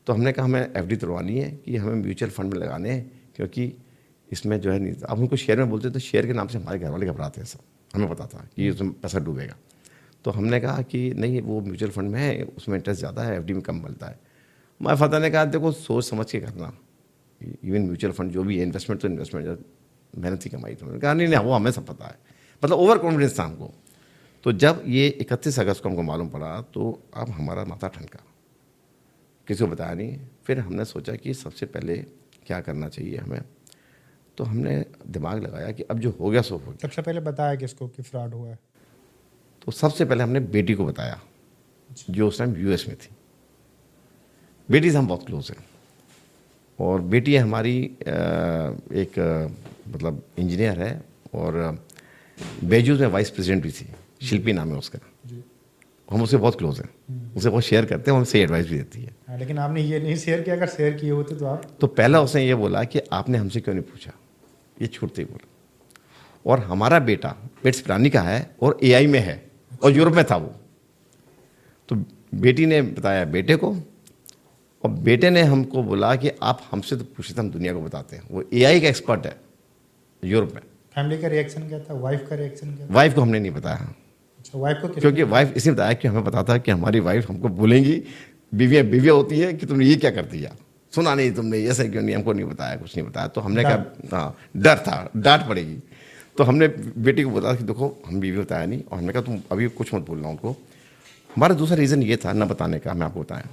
तो हमने कहा हमें एफडी तुड़वानी है कि हमें म्यूचुअल फंड में लगाने हैं, क्योंकि इसमें जो है नहीं। अब उनको शेयर में बोलते तो शेयर के नाम से हमारे घर वाले घबराते हैं सब। हमें पता था कि उसमें पैसा डूबेगा। तो हमने कहा कि नहीं वो म्यूचुअल फंड में है, उसमें इंटरेस्ट ज़्यादा है, एफडी में कम मिलता है। हमारे फादर ने कहा देखो सोच समझ के करना, इवन म्यूचुअल फंड जो भी है इन्वेस्टमेंट तो इन्वेस्टमेंट, मेहनत ही कमाई। तो मैंने कहा नहीं वो हमें सब पता है, मतलब ओवर कॉन्फिडेंस था हमको। तो जब ये 31 अगस्त को हमको मालूम पड़ा तो अब हमारा माथा ठनका, किसी को बताया नहीं। फिर हमने सोचा कि सबसे पहले क्या करना चाहिए हमें। तो हमने दिमाग लगाया कि अब जो हो गया सो हो गया। सबसे पहले बताया किसको कि फ्रॉड हुआ है? तो सबसे पहले हमने बेटी को बताया, जो उस टाइम यूएस में थी। बेटी से हम बहुत क्लोज हैं, और बेटी हमारी एक मतलब इंजीनियर है, और बेजूस में वाइस प्रेसिडेंट भी थी। शिल्पी नाम है उसका। हम उससे बहुत क्लोज हैं, उसे बहुत शेयर करते हैं, हमसे एडवाइस भी देती है। हाँ, लेकिन आपने ये नहीं शेयर किया। अगर शेयर किए होते तो आप तो पहला उसने ये बोला कि आपने हमसे क्यों नहीं पूछा, ये छूटते ही बोला। और हमारा बेटा पेट्स प्राणी का है और एआई में है, और यूरोप में था वो। तो बेटी ने बताया बेटे को, और बेटे ने हमको बोला कि आप हमसे तो पूछे तो हम दुनिया को बताते हैं। वो एआई का एक्सपर्ट है यूरोप में। फैमिली का रिएक्शन क्या था? वाइफ का रिएक्शन क्या था? वाइफ को हमने नहीं बताया। अच्छा, वाइफ को क्योंकि वाइफ इसलिए बताया कि हमें पता था कि हमारी वाइफ हमको बोलेंगी, बीवियाँ होती है कि तुमने ये क्या कर दिया। सुना नहीं तुमने, ऐसा क्यों नहीं, हमको नहीं बताया, कुछ नहीं बताया। तो हमने कहा हाँ, डर था, डांट पड़ेगी। तो हमने बेटी को बताया कि देखो हम भी बताया नहीं, और हमने कहा तुम अभी कुछ मत बोलना उनको। हमारा दूसरा रीज़न ये था ना बताने का, मैं आपको बताया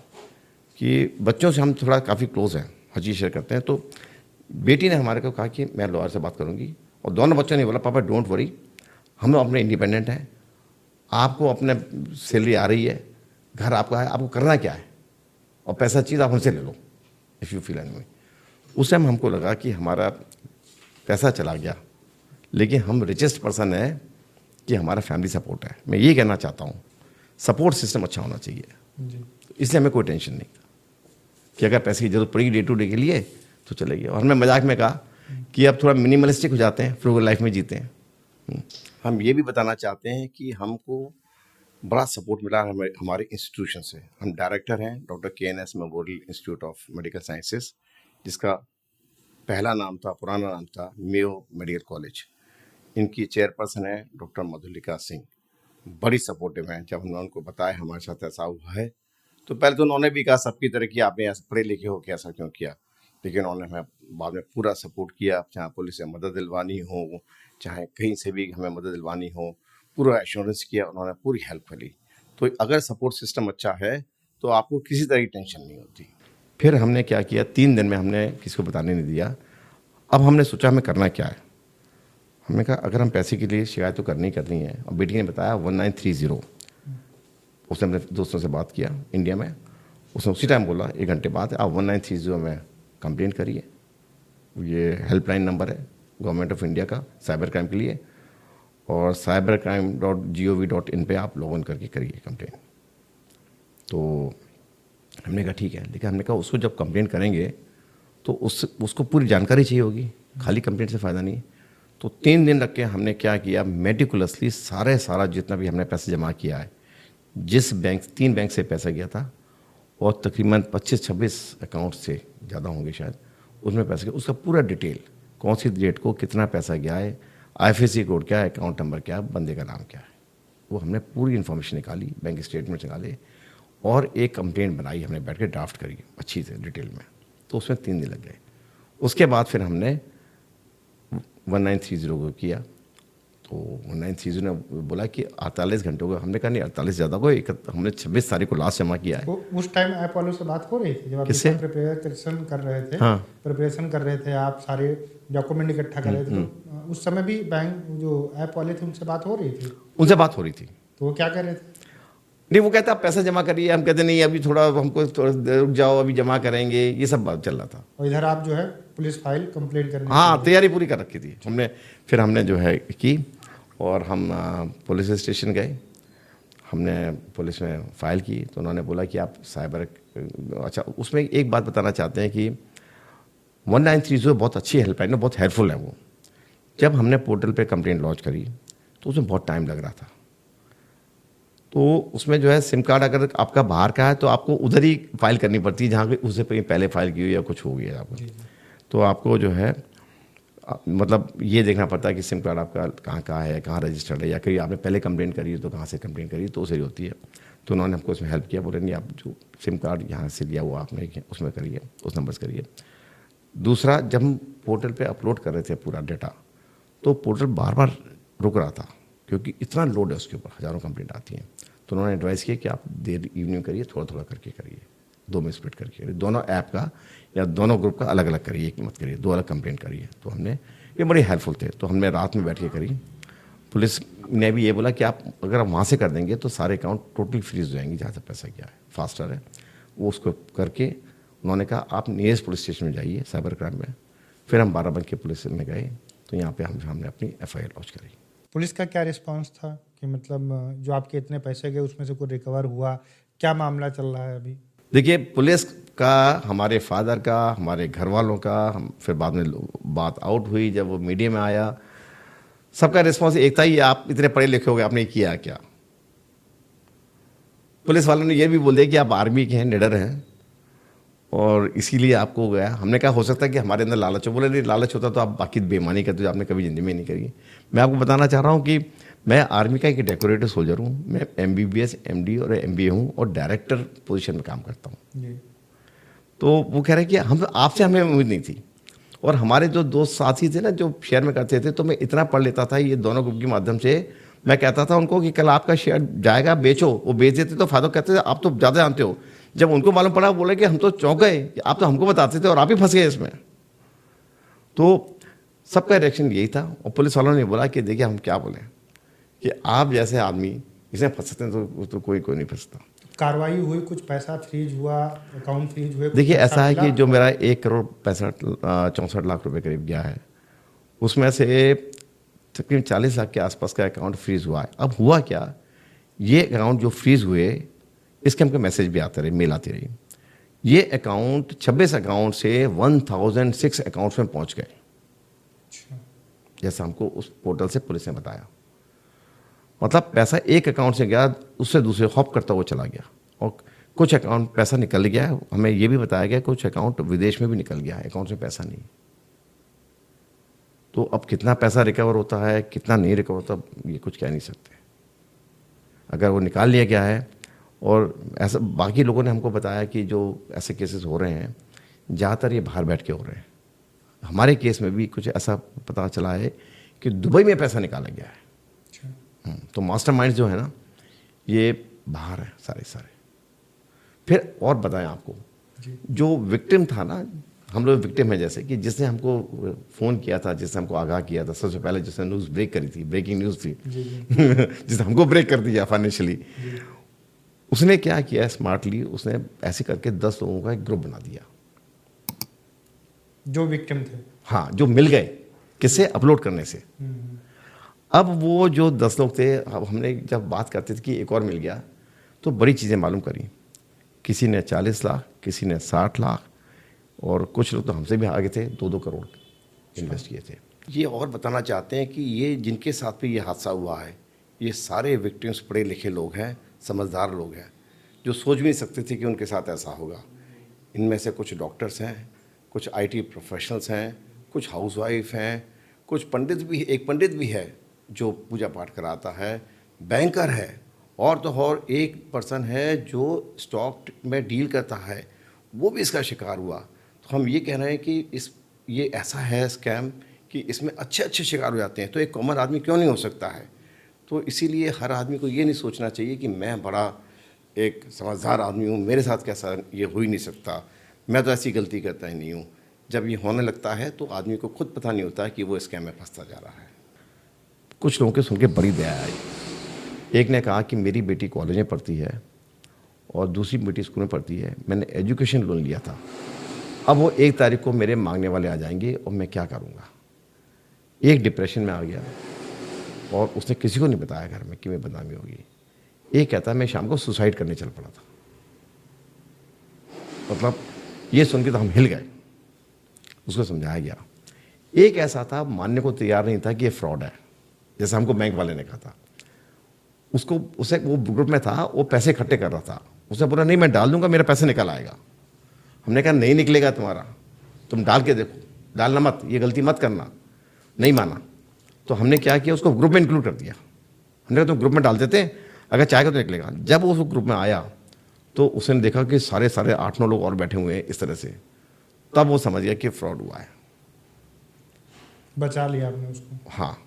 कि बच्चों से हम थोड़ा काफ़ी क्लोज हैं, हर चीज़ शेयर करते हैं। तो बेटी ने हमारे को कहा कि मैं लॉयर से बात करूंगी, और दोनों बच्चों ने बोला पापा डोंट वरी, हम लोग अपने इंडिपेंडेंट हैं, आपको अपने सैलरी आ रही है, घर आपका है, आपको करना क्या है, और पैसा चीज़ आप हमसे ले लो if you feel anyway. उस टाइम हमको लगा कि हमारा पैसा चला गया, लेकिन हम रिचेस्ट पर्सन है कि हमारा फैमिली सपोर्ट है। मैं ये कहना चाहता हूँ, सपोर्ट सिस्टम अच्छा होना चाहिए, इसलिए हमें कोई टेंशन नहीं कि अगर पैसे की जरूरत पड़ेगी डे टू डे के लिए तो चलेगी। और हमने मजाक में कहा कि अब थोड़ा मिनिमलिस्टिक हो जाते हैं, फ्रूगल लाइफ में जीते हैं। हम ये भी बताना चाहते हैं कि हमको बड़ा सपोर्ट मिला हमारे इंस्टीट्यूशन से। हम डायरेक्टर हैं doctor KNS memorial institute of medical sciences, जिसका पहला नाम था, पुराना नाम था मेयो मेडिकल कॉलेज। इनकी चेयरपर्सन है डॉक्टर मधुलिका सिंह, बड़ी सपोर्टिव हैं। जब हमने उनको बताया हमारे साथ ऐसा हुआ है, तो पहले तो उन्होंने भी कहा सबकी तरह कि आपने ऐसा पढ़े लिखे हो, कैसा क्यों किया, लेकिन उन्होंने हमें बाद में पूरा सपोर्ट किया। चाहे पुलिस से मदद दिलवानी हो, चाहे कहीं से भी हमें मदद दिलवानी हो, पूरा एश्योरेंस किया, उन्होंने पूरी हेल्प करी। तो अगर सपोर्ट सिस्टम अच्छा है तो आपको किसी तरह की टेंशन नहीं होती। फिर हमने क्या किया, 3 दिन में हमने किसी को बताने नहीं दिया। अब हमने सोचा हमें करना क्या है। हमने कहा अगर हम पैसे के लिए शिकायत तो करनी है। और बेटी ने बताया 1930, उसने अपने दोस्तों से बात किया इंडिया में, उसने उसी टाइम बोला 1 घंटे बाद आप 1930 में कंप्लेंट करिए। ये हेल्पलाइन नंबर है गवर्नमेंट ऑफ इंडिया का साइबर क्राइम के लिए, और cybercrime.gov.in पे आप लॉग इन करके करिए कंप्लेंट। तो हमने कहा ठीक है, लेकिन हमने कहा उसको जब कंप्लेंट करेंगे तो उसको पूरी जानकारी चाहिए होगी, खाली कंप्लेंट से फ़ायदा नहीं। तो 3 दिन रख के हमने क्या किया, मेटिकुलसली सारा जितना भी हमने पैसे जमा किया है, जिस बैंक 3 बैंक से पैसा गया था, और तकरीबन 25-26 अकाउंट से ज़्यादा होंगे शायद, उसमें पैसा गया, उसका पूरा डिटेल, कौन सी डेट को कितना पैसा गया है, IFSC कोड क्या है, अकाउंट नंबर क्या है, बंदे का नाम क्या है, वो हमने पूरी इन्फॉर्मेशन निकाली, बैंक स्टेटमेंट निकाले, और एक कंप्लेंट बनाई, हमने बैठ के ड्राफ्ट करी अच्छी से डिटेल में। तो उसमें 3 दिन लग गए। उसके बाद फिर हमने 1930 को किया। तो 1930 ने बोला कि 48 घंटे हो गए। हमने कहा नहीं 48 ज़्यादा को, हमने 26 तारीख को लास्ट जमा किया है। तो उस टाइम ऐप वालों से बात हो रही थी जब आप प्रिपरेशन कर रहे थे? हाँ, प्रिपरेशन कर रहे थे आप, सारे डॉक्यूमेंट इकट्ठा कर रहे थे, तो उस समय भी बैंक जो ऐप वाले थे उनसे बात हो रही थी? उनसे बात हो रही थी। तो वो क्या कह रहे थे? नहीं, वो कहता आप पैसा जमा करिए, हम कहते नहीं अभी थोड़ा हमको थोड़ा रुक जाओ, अभी जमा करेंगे, ये सब बात चल रहा था। और इधर आप जो है पुलिस फाइल कंप्लेंट करने? हाँ, तैयारी पूरी कर रखी थी हमने। फिर हमने जो है की, और हम पुलिस स्टेशन गए, हमने पुलिस में फ़ाइल की। तो उन्होंने बोला कि आप साइबर, अच्छा उसमें एक बात बताना चाहते हैं कि 1930 बहुत अच्छी हेल्पलाइन है, बहुत हेल्पफुल है वो। जब हमने पोर्टल पे कंप्लेंट लॉन्च करी तो उसमें बहुत टाइम लग रहा था। तो उसमें जो है सिम कार्ड अगर आपका बाहर का है तो आपको उधर ही फाइल करनी पड़ती है जहाँ पे उससे पहले फाइल की हुई या कुछ हो गया आपको। तो आपको जो है मतलब ये देखना पड़ता है कि सिम कार्ड आपका कहाँ है, कहाँ रजिस्टर्ड है, या कहीं आपने पहले कंप्लेंट करी है तो कहाँ से कंप्लेंट करी, तो उसे होती है। तो उन्होंने हमको उसमें हेल्प किया, बोले नहीं आप जो सिम कार्ड यहाँ से लिया हुआ आपने उसमें करिए, उस नंबर से करिए। दूसरा, जब हम पोर्टल पे अपलोड कर रहे थे पूरा डेटा, तो पोर्टल बार बार रुक रहा था क्योंकि इतना लोड है उसके ऊपर, हज़ारों कंप्लेंट आती हैं। तो उन्होंने एडवाइस किया कि आप देर इवनिंग करिए, थोड़ा थोड़ा करके करिए, 2 में स्प्लिट करके करिए, दोनों ऐप का या दोनों ग्रुप का अलग अलग करिए, एक मत करिए, 2 अलग कंप्लेंट करिए। तो हमने ये बड़े हेल्पफुल थे, तो हमने रात में बैठ के करी। पुलिस ने भी ये बोला कि आप अगर आप वहाँ से कर देंगे तो सारे अकाउंट टोटली फ्रीज हो जाएंगे जहाँ से पैसा गया है, फास्टर है वो। उसको करके उन्होंने कहा आप नियरेस्ट पुलिस स्टेशन में जाइए साइबर क्राइम में। फिर हम बाराबंकी पुलिस में गए, तो यहाँ पे हमने अपनी FIR लॉन्च करी। पुलिस का क्या रिस्पांस था कि मतलब जो आपके इतने पैसे गए उसमें से कोई रिकवर हुआ, क्या मामला चल रहा है अभी? देखिए, पुलिस का, हमारे फादर का, हमारे घर वालों का, हम फिर बाद में बात आउट हुई जब वो मीडिया में आया, सबका रिस्पांस एक था ही, आप इतने पढ़े लिखे हो गए, आपने किया क्या? पुलिस वालों ने ये भी बोल दिया कि आप आर्मी के हैं, निडर हैं, और इसीलिए आपको हो गया। हमने कहा हो सकता है कि हमारे अंदर लालच हो। बोले नहीं, लालच होता तो आप बाकी बेईमानी करते जो आपने कभी ज़िंदगी में नहीं करी। मैं आपको बताना चाह रहा हूँ कि मैं आर्मी का एक डेकोरेटिव सोल्जर हूँ, मैं MBBS MD और MBA हूँ, और डायरेक्टर पोजीशन में काम करता हूँ। तो वो कह रहे हैं कि हम आपसे हमें उम्मीद नहीं थी। और हमारे जो दोस्त साथी थे ना जो शेयर में करते थे, तो मैं इतना पढ़ लेता था ये दोनों ग्रुप के माध्यम से। मैं कहता था उनको कि कल आपका शेयर जाएगा, बेचो। वो बेच देते तो फायदा, कहते थे आप तो ज़्यादा जानते हो। जब उनको मालूम पड़ा, बोले कि हम तो चौंक गए, आप तो हमको बताते थे और आप ही फंस गए इसमें। तो सबका रिएक्शन यही था। और पुलिस वालों ने बोला कि देखिए हम क्या बोलें कि आप जैसे आदमी इसमें फंस सकते हैं, तो कोई नहीं फंसता। कार्रवाई हुई, कुछ पैसा फ्रीज हुआ, अकाउंट फ्रीज हुए? देखिए ऐसा है कि जो मेरा 1,64,00,000 रुपए करीब गया है, उसमें से तकरीबन 40 लाख के आसपास का अकाउंट फ्रीज हुआ है। अब हुआ क्या, ये अकाउंट जो फ्रीज हुए, इसके हमको मैसेज भी आते रहे, मेल आती रही। ये अकाउंट 26 अकाउंट से 1006 अकाउंट्स में पहुंच गए, जैसा हमको उस पोर्टल से पुलिस ने बताया। मतलब पैसा एक अकाउंट से गया, उससे दूसरे हॉप करता हुआ चला गया। और कुछ अकाउंट पैसा निकल गया, हमें ये भी बताया गया कुछ अकाउंट विदेश में भी निकल गया है, अकाउंट में पैसा नहीं। तो अब कितना पैसा रिकवर होता है, कितना नहीं रिकवर होता, ये कुछ कह नहीं सकते। अगर वो निकाल लिया गया है, और ऐसा बाकी लोगों ने हमको बताया कि जो ऐसे केसेस हो रहे हैं ज़्यादातर ये बाहर बैठ के हो रहे हैं। हमारे केस में भी कुछ ऐसा पता चला है कि दुबई में पैसा निकाला गया है। तो मास्टरमाइंड जो है ना, ये बाहर है सारे। फिर और बताएं आपको, जो विक्टिम था ना, हम लोग विक्टिम है, जैसे कि जिसने हमको फ़ोन किया था, जिसने हमको आगाह किया था, सबसे पहले जिसने न्यूज़ ब्रेक करी थी, ब्रेकिंग न्यूज़ थी जिसने हमको ब्रेक कर दिया फाइनेंशियली, उसने क्या किया स्मार्टली, उसने ऐसे करके 10 लोगों का एक ग्रुप बना दिया जो विक्टिम थे। हाँ, जो मिल गए किससे, अपलोड करने से। अब वो जो 10 लोग थे, अब हमने जब बात करते थे कि एक और मिल गया, तो बड़ी चीज़ें मालूम करी। किसी ने 40 लाख, किसी ने 60 लाख, और कुछ लोग तो हमसे भी आगे थे, 2-2 करोड़ इन्वेस्ट किए थे। ये और बताना चाहते हैं कि ये जिनके साथ भी ये हादसा हुआ है, ये सारे विक्टिम्स पढ़े लिखे लोग हैं, समझदार लोग हैं, जो सोच भी नहीं सकते थे कि उनके साथ ऐसा होगा। इनमें से कुछ डॉक्टर्स हैं, कुछ IT प्रोफेशनल्स हैं, कुछ हाउसवाइफ हैं, कुछ पंडित भी, एक पंडित भी है जो पूजा पाठ कराता है, बैंकर है, और तो और एक पर्सन है जो स्टॉक में डील करता है, वो भी इसका शिकार हुआ। तो हम ये कह रहे हैं कि ये ऐसा है स्कैम कि इसमें अच्छे शिकार हो जाते हैं, तो एक कॉमन आदमी क्यों नहीं हो सकता है। तो इसीलिए हर आदमी को ये नहीं सोचना चाहिए कि मैं बड़ा एक समझदार आदमी हूँ, मेरे साथ कैसा ये हो ही नहीं सकता, मैं तो ऐसी गलती करता ही नहीं हूँ। जब ये होने लगता है तो आदमी को खुद पता नहीं होता कि वो स्कैम में फंसता जा रहा है। कुछ लोगों के सुन के बड़ी दया आई। एक ने कहा कि मेरी बेटी कॉलेज में पढ़ती है और दूसरी बेटी स्कूल में पढ़ती है, मैंने एजुकेशन लोन लिया था, अब वो 1 तारीख को मेरे मांगने वाले आ जाएंगे और मैं क्या करूँगा। एक डिप्रेशन में आ गया और उसने किसी को नहीं बताया घर में कि मैं बदनामी होगी। एक कहता मैं शाम को सुसाइड करने चल पड़ा था। मतलब ये सुन के तो हम हिल गए, उसको समझाया गया। एक ऐसा था मानने को तैयार नहीं था कि ये फ्रॉड है, जैसे हमको बैंक वाले ने कहा था। उसे वो ग्रुप में था, वो पैसे इकट्ठे कर रहा था, उसने बोला नहीं मैं डाल दूंगा, मेरा पैसे निकल आएगा। हमने कहा नहीं निकलेगा तुम्हारा, तुम डाल के देखो, डालना मत, ये गलती मत करना। नहीं माना, तो हमने क्या किया, उसको ग्रुप में इंक्लूड कर दिया। हमने कहा तुम ग्रुप में डाल देते, अगर चाहेगा तो निकलेगा। जब वो उस ग्रुप में आया तो उसने देखा कि सारे 8-9 लोग और बैठे हुए हैं इस तरह से, तब वो समझ गया कि फ्रॉड हुआ है। बचा लिया आपने उसको। हाँ।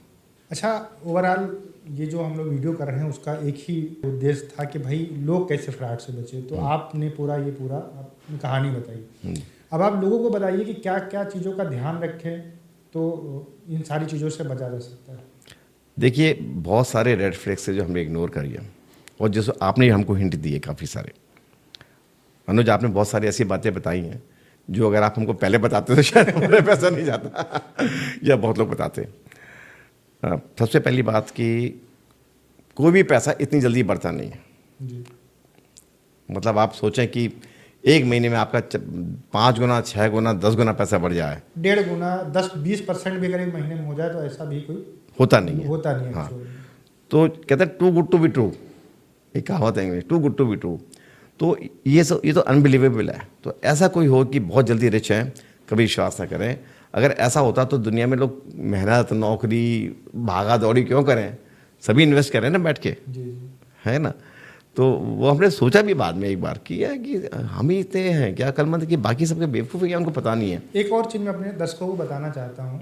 अच्छा, ओवरऑल ये जो हम लोग वीडियो कर रहे हैं उसका एक ही उद्देश्य था कि भाई लोग कैसे फ्रॉड से बचे, तो आपने पूरा आपने कहानी बताई। अब आप लोगों को बताइए कि क्या क्या चीज़ों का ध्यान रखें तो इन सारी चीज़ों से बचा जा सकता है। देखिए बहुत सारे रेड फ्लैग्स से जो हमने इग्नोर करिए, और जैसे आपने हमको हिंट दिए काफ़ी सारे। अनुज आपने बहुत सारी ऐसी बातें बताई हैं जो अगर आप हमको पहले बताते तो शायद हमारा पैसा नहीं जाता या बहुत लोग बताते। सबसे पहली बात कि कोई भी पैसा इतनी जल्दी बढ़ता नहीं है जी। मतलब आप सोचें कि 1 महीने में आपका 5 गुना, 6 गुना, 10 गुना पैसा बढ़ जाए, 1.5 गुना, 10-20% भी अगर एक महीने में हो जाए तो ऐसा भी कोई होता नहीं है। हाँ, तो कहते हैं too good to be true, एक कहावत है English, too good to be true. तो ये तो अनबिलीवेबल है। तो ऐसा कोई हो कि बहुत जल्दी रिच है, कभी विश्वास ना करें। अगर ऐसा होता तो दुनिया में लोग मेहनत, नौकरी, भागा दौड़ी क्यों करें, सभी इन्वेस्ट करें ना बैठ के, है ना। तो वो हमने सोचा भी बाद में एक बार कि यार कि हम ही इतने हैं क्या अक्लमंद कि बाकी सबके बेवकूफ़ है, उनको पता नहीं है। एक और चीज़ मैं अपने दर्शकों को बताना चाहता हूँ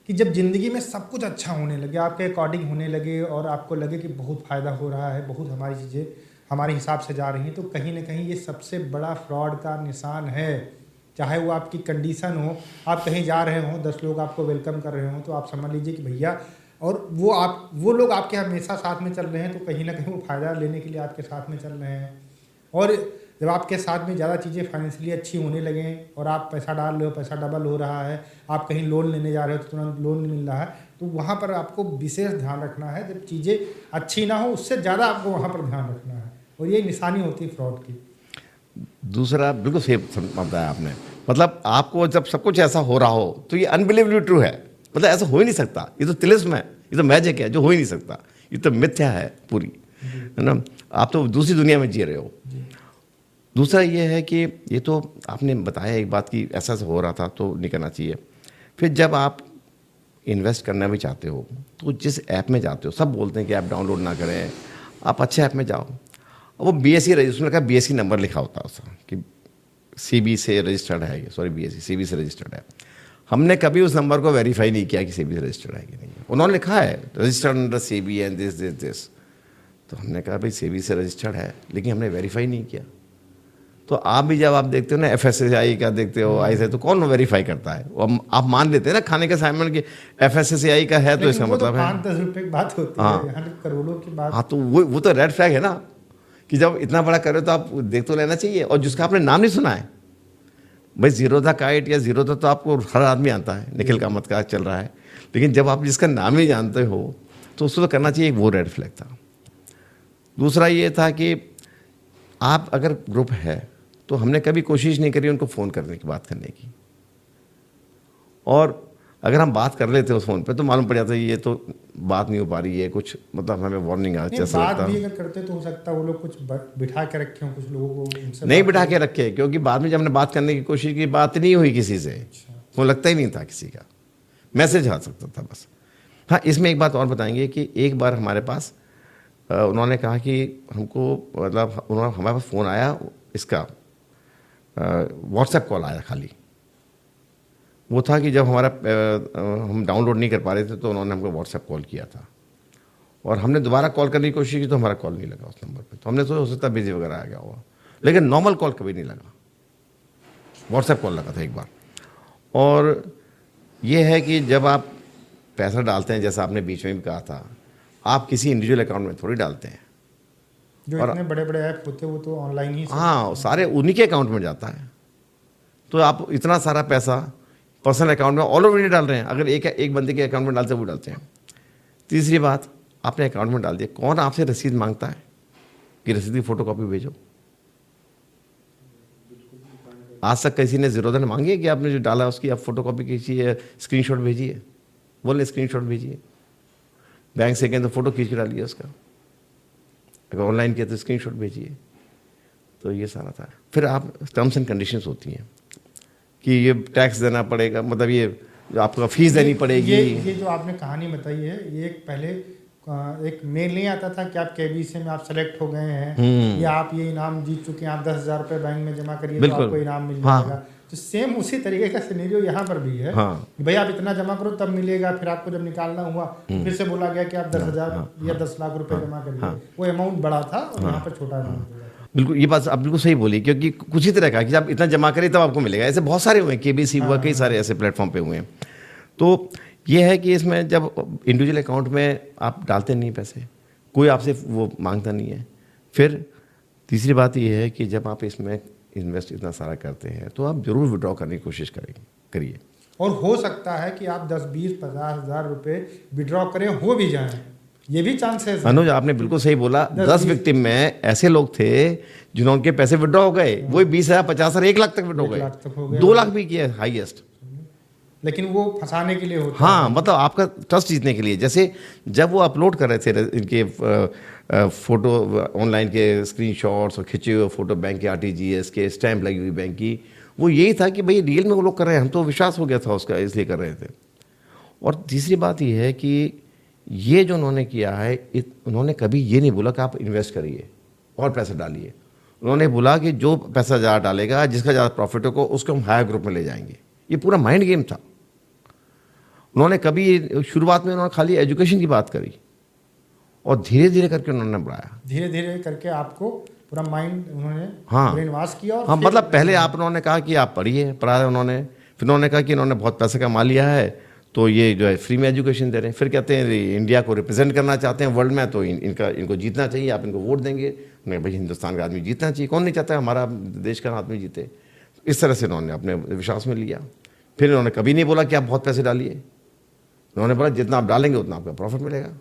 कि जब ज़िंदगी में सब कुछ अच्छा होने लगे, आपके अकॉर्डिंग होने लगे और आपको लगे कि बहुत फ़ायदा हो रहा है, बहुत हमारी चीज़ें हमारे हिसाब से जा रही हैं, तो कहीं ना कहीं ये सबसे बड़ा फ्रॉड का निशान है। चाहे वो आपकी कंडीशन हो, आप कहीं जा रहे हों, 10 लोग आपको वेलकम कर रहे हों, तो आप समझ लीजिए कि भैया, और वो लोग आपके हमेशा साथ में चल रहे हैं, तो कहीं ना कहीं वो फ़ायदा लेने के लिए आपके साथ में चल रहे हैं। और जब आपके साथ में ज़्यादा चीज़ें फाइनेंशियली अच्छी होने लगें और आप पैसा डाल रहे हो, पैसा डबल हो रहा है, आप कहीं लोन लेने जा रहे हो तो तुरंत लोन नहीं मिल रहा है, तो वहाँ पर आपको विशेष ध्यान रखना है। जब चीज़ें अच्छी ना हो, उससे ज़्यादा आपको वहाँ पर ध्यान रखना है, और ये निशानी होती है फ्रॉड की। दूसरा बिल्कुल सही बताया आपने, मतलब आपको जब सब कुछ ऐसा हो रहा हो तो ये अनबिलीवेबली ट्रू है, मतलब ऐसा हो ही नहीं सकता, ये तो तिलिस्म है, ये तो मैजिक है जो हो ही नहीं सकता, ये तो मिथ्या है पूरी, है ना। आप तो दूसरी दुनिया में जी रहे हो। दूसरा ये है कि ये तो आपने बताया एक बात कि ऐसा हो रहा था तो नहीं करना चाहिए। फिर जब आप इन्वेस्ट करना भी चाहते हो तो जिस ऐप में जाते हो, सब बोलते हैं कि ऐप डाउनलोड ना करें, आप अच्छे ऐप में जाओ। वो BSE रजिस्टर का BSE नंबर लिखा होता है उसका कि CB से रजिस्टर्ड है ये, सॉरी BSE CB से रजिस्टर्ड है। हमने कभी उस नंबर को वेरीफाई नहीं किया कि CB से रजिस्टर्ड है कि नहीं। उन्होंने लिखा है registered under CB and this this this, तो हमने कहा भाई CB से रजिस्टर्ड है, लेकिन हमने वेरीफाई नहीं किया। तो आप भी जब आप देखते हो ना FSSAI का देखते हो ऐसे, तो कौन वेरीफाई करता है? आप मान लेते हैं ना खाने के असाइनमेंट कि FSSAI का है तो इसका मतलब है 5-10 रुपए की बात होती है, यहाँ तो करोड़ों की बात। हाँ, तो वो तो रेड फ्लैग है ना कि जब इतना बड़ा कर रहे हो तो आप देख तो लेना चाहिए। और जिसका आपने नाम नहीं सुना है, भाई ज़ीरोधा काइट या ज़ीरोधा तो आपको हर आदमी आता है, निखिल कामत का चल रहा है, लेकिन जब आप जिसका नाम ही जानते हो तो उसको तो करना चाहिए, वो रेड फ्लैग था। दूसरा ये था कि आप अगर ग्रुप है तो हमने कभी कोशिश नहीं करी उनको फ़ोन करने की, बात करने की, और अगर हम बात कर लेते उस फ़ोन पे तो मालूम पड़ जाता है ये तो बात नहीं हो पा रही है, कुछ मतलब हमें वार्निंग आ नहीं, बात भी अगर करते तो हो सकता है वो लोग कुछ बिठा के रखे हों, कुछ लोगों को उनसे नहीं बिठा के रखे, क्योंकि बाद में जब हमने बात करने की कोशिश की बात नहीं हुई किसी से, वो लगता ही नहीं था किसी का, मैसेज आ सकता था बस। हाँ, इसमें एक बात और बताएंगे कि एक बार हमारे पास उन्होंने कहा कि हमको मतलब हमारे पास फ़ोन आया, इसका व्हाट्सएप कॉल आया खाली। वो था कि जब हमारा हम डाउनलोड नहीं कर पा रहे थे तो उन्होंने हमको व्हाट्सएप कॉल किया था, और हमने दोबारा कॉल करने की कोशिश की तो हमारा कॉल नहीं लगा उस नंबर पे, तो हमने सोचा हो सकता बिजी वगैरह आ गया हुआ, लेकिन नॉर्मल कॉल कभी नहीं लगा, व्हाट्सएप कॉल लगा था एक बार। और ये है कि जब आप पैसा डालते हैं, जैसा आपने बीच में भी कहा था, आप किसी इंडिविजुअल अकाउंट में थोड़ी डालते हैं, जो इतने बड़े बड़े ऐप होते हैं वो तो ऑनलाइन ही। हाँ, सारे उन्हीं के अकाउंट में जाता है, तो आप इतना सारा पैसा पर्सनल अकाउंट में ऑल ओवर इंडिया डाल रहे हैं। अगर एक बंदे के अकाउंट में डालते हैं वो डालते हैं। तीसरी बात, आपने अकाउंट में डाल दिया, कौन आपसे रसीद मांगता है कि रसीद की फ़ोटो कॉपी भेजो? आज तक किसी ने ज़ीरोधा ने मांगी है कि आपने जो डाला उसकी आप फोटो कॉपी खींचिए, स्क्रीनशॉट भेजिए? बोले स्क्रीनशॉट भेजिए। बैंक से कहें तो फ़ोटो खींच के डालिए उसका, अगर ऑनलाइन किया तो स्क्रीनशॉट भेजिए। तो ये सारा था। फिर आप टर्म्स एंड कंडीशंस होती हैं कि ये टैक्स देना पड़ेगा, मतलब ये जो आपको फीस देनी पड़ेगी। ये जो आपने कहानी बताई है, ये पहले एक मेल नहीं आता था कि आप KBC में आप सेलेक्ट हो गए हैं या आप ये इनाम जीत चुके हैं, आप 10,000 रुपये बैंक में जमा करिए तो आपको इनाम मिल जाएगा। तो सेम उसी तरीके का सिनेरियो यहाँ पर भी है। भाई आप इतना जमा करो तब मिलेगा, फिर आपको जब निकालना हुआ फिर से बोला गया कि आप 10,000 या 10 लाख रुपए जमा करिए। वो अमाउंट बड़ा था और यहाँ पर छोटा अमाउंट। बिल्कुल, ये बात आप बिल्कुल सही बोली, क्योंकि कुछ ही तरह का कि आप इतना जमा करें तब आपको मिलेगा। ऐसे बहुत सारे हुए हैं, KBC हुआ, कई सारे ऐसे प्लेटफॉर्म पे हुए हैं। तो ये है कि इसमें जब इंडिविजुअल अकाउंट में आप डालते नहीं पैसे, कोई आपसे वो मांगता नहीं है। फिर तीसरी बात ये है कि जब आप इसमें इन्वेस्ट इतना सारा करते हैं तो आप जरूर विड्रॉ करने की कोशिश करिए। और हो सकता है कि आप 10, 20, 50 हज़ार रुपये विड्रॉ करें, हो भी जाएं, ये भी चांसेस है। अनुज, आपने बिल्कुल सही बोला। 10 विक्टिम में ऐसे लोग थे जिन्होंने पैसे विड्रॉ हो गए, वही 20,000, 50,000, 1 लाख तक विड्रॉ हो गए, 2 लाख भी किया हाईएस्ट। लेकिन वो फंसाने के लिए होता हाँ, मतलब आपका ट्रस्ट जीतने के लिए। जैसे जब वो अपलोड कर रहे थे इनके फोटो ऑनलाइन के स्क्रीनशॉट्स और खिंचे हुए फोटो बैंक के RTGS के स्टैंप लगी हुई बैंक की, वो यही था कि भाई रियल में वो लोग कर रहे हैं, हम तो विश्वास हो गया था उसका, इसलिए कर रहे थे। और तीसरी बात ये है कि ये जो उन्होंने किया है, उन्होंने कभी ये नहीं बोला कि आप इन्वेस्ट करिए, और पैसे डालिए। उन्होंने बोला कि जो पैसा ज़्यादा डालेगा, जिसका ज़्यादा प्रॉफिट होगा, उसको हम हायर ग्रुप में ले जाएंगे। ये पूरा माइंड गेम था। उन्होंने कभी शुरुआत में उन्होंने खाली एजुकेशन की बात करी और धीरे धीरे करके उन्होंने बढ़ाया। धीरे धीरे करके आपको पूरा माइंड उन्होंने हाँ ब्रेन वॉश किया। और हाँ, फिर- मतलब पहले आप उन्होंने कहा कि आप पढ़ाया उन्होंने, फिर उन्होंने कहा कि इन्होंने बहुत पैसे कमा लिया है तो ये जो है फ्री में एजुकेशन दे रहे हैं। फिर कहते हैं इंडिया को रिप्रेजेंट करना चाहते हैं वर्ल्ड में, तो इनको जीतना चाहिए, आप इनको वोट देंगे। मैं भाई हिंदुस्तान का आदमी जीतना चाहिए, कौन नहीं चाहता है हमारा देश का आदमी जीते। इस तरह से उन्होंने अपने विश्वास में लिया। फिर इन्होंने कभी नहीं बोला कि आप बहुत पैसे डालिए, उन्होंने बोला जितना आप डालेंगे उतना आपका प्रॉफिट मिलेगा।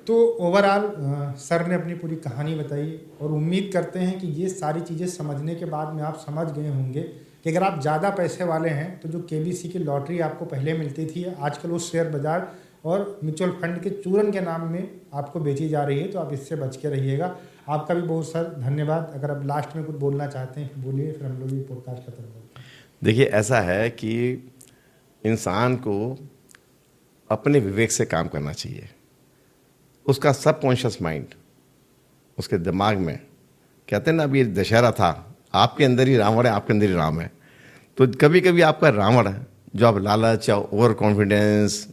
तो ओवरऑल सर ने अपनी पूरी कहानी बताई और उम्मीद करते हैं कि ये सारी चीज़ें समझने के बाद में आप समझ गए होंगे कि अगर आप ज़्यादा पैसे वाले हैं तो जो केबीसी की लॉटरी आपको पहले मिलती थी, आजकल वो शेयर बाजार और म्यूचुअल फंड के चूरन के नाम में आपको बेची जा रही है, तो आप इससे बच के रहिएगा। आपका भी बहुत सर धन्यवाद। अगर आप लास्ट में कुछ बोलना चाहते हैं बोलिए, फिर हम लोग भी पॉडकास्ट खत्म करते हैं। देखिए, ऐसा है कि इंसान को अपने विवेक से काम करना चाहिए। उसका सबकॉन्शियस माइंड, उसके दिमाग में, कहते हैं ना अभी दशहरा था, आपके अंदर ही रावण है, आपके अंदर ही राम है। तो कभी कभी आपका रावण है जो आप लालच या ओवर कॉन्फिडेंस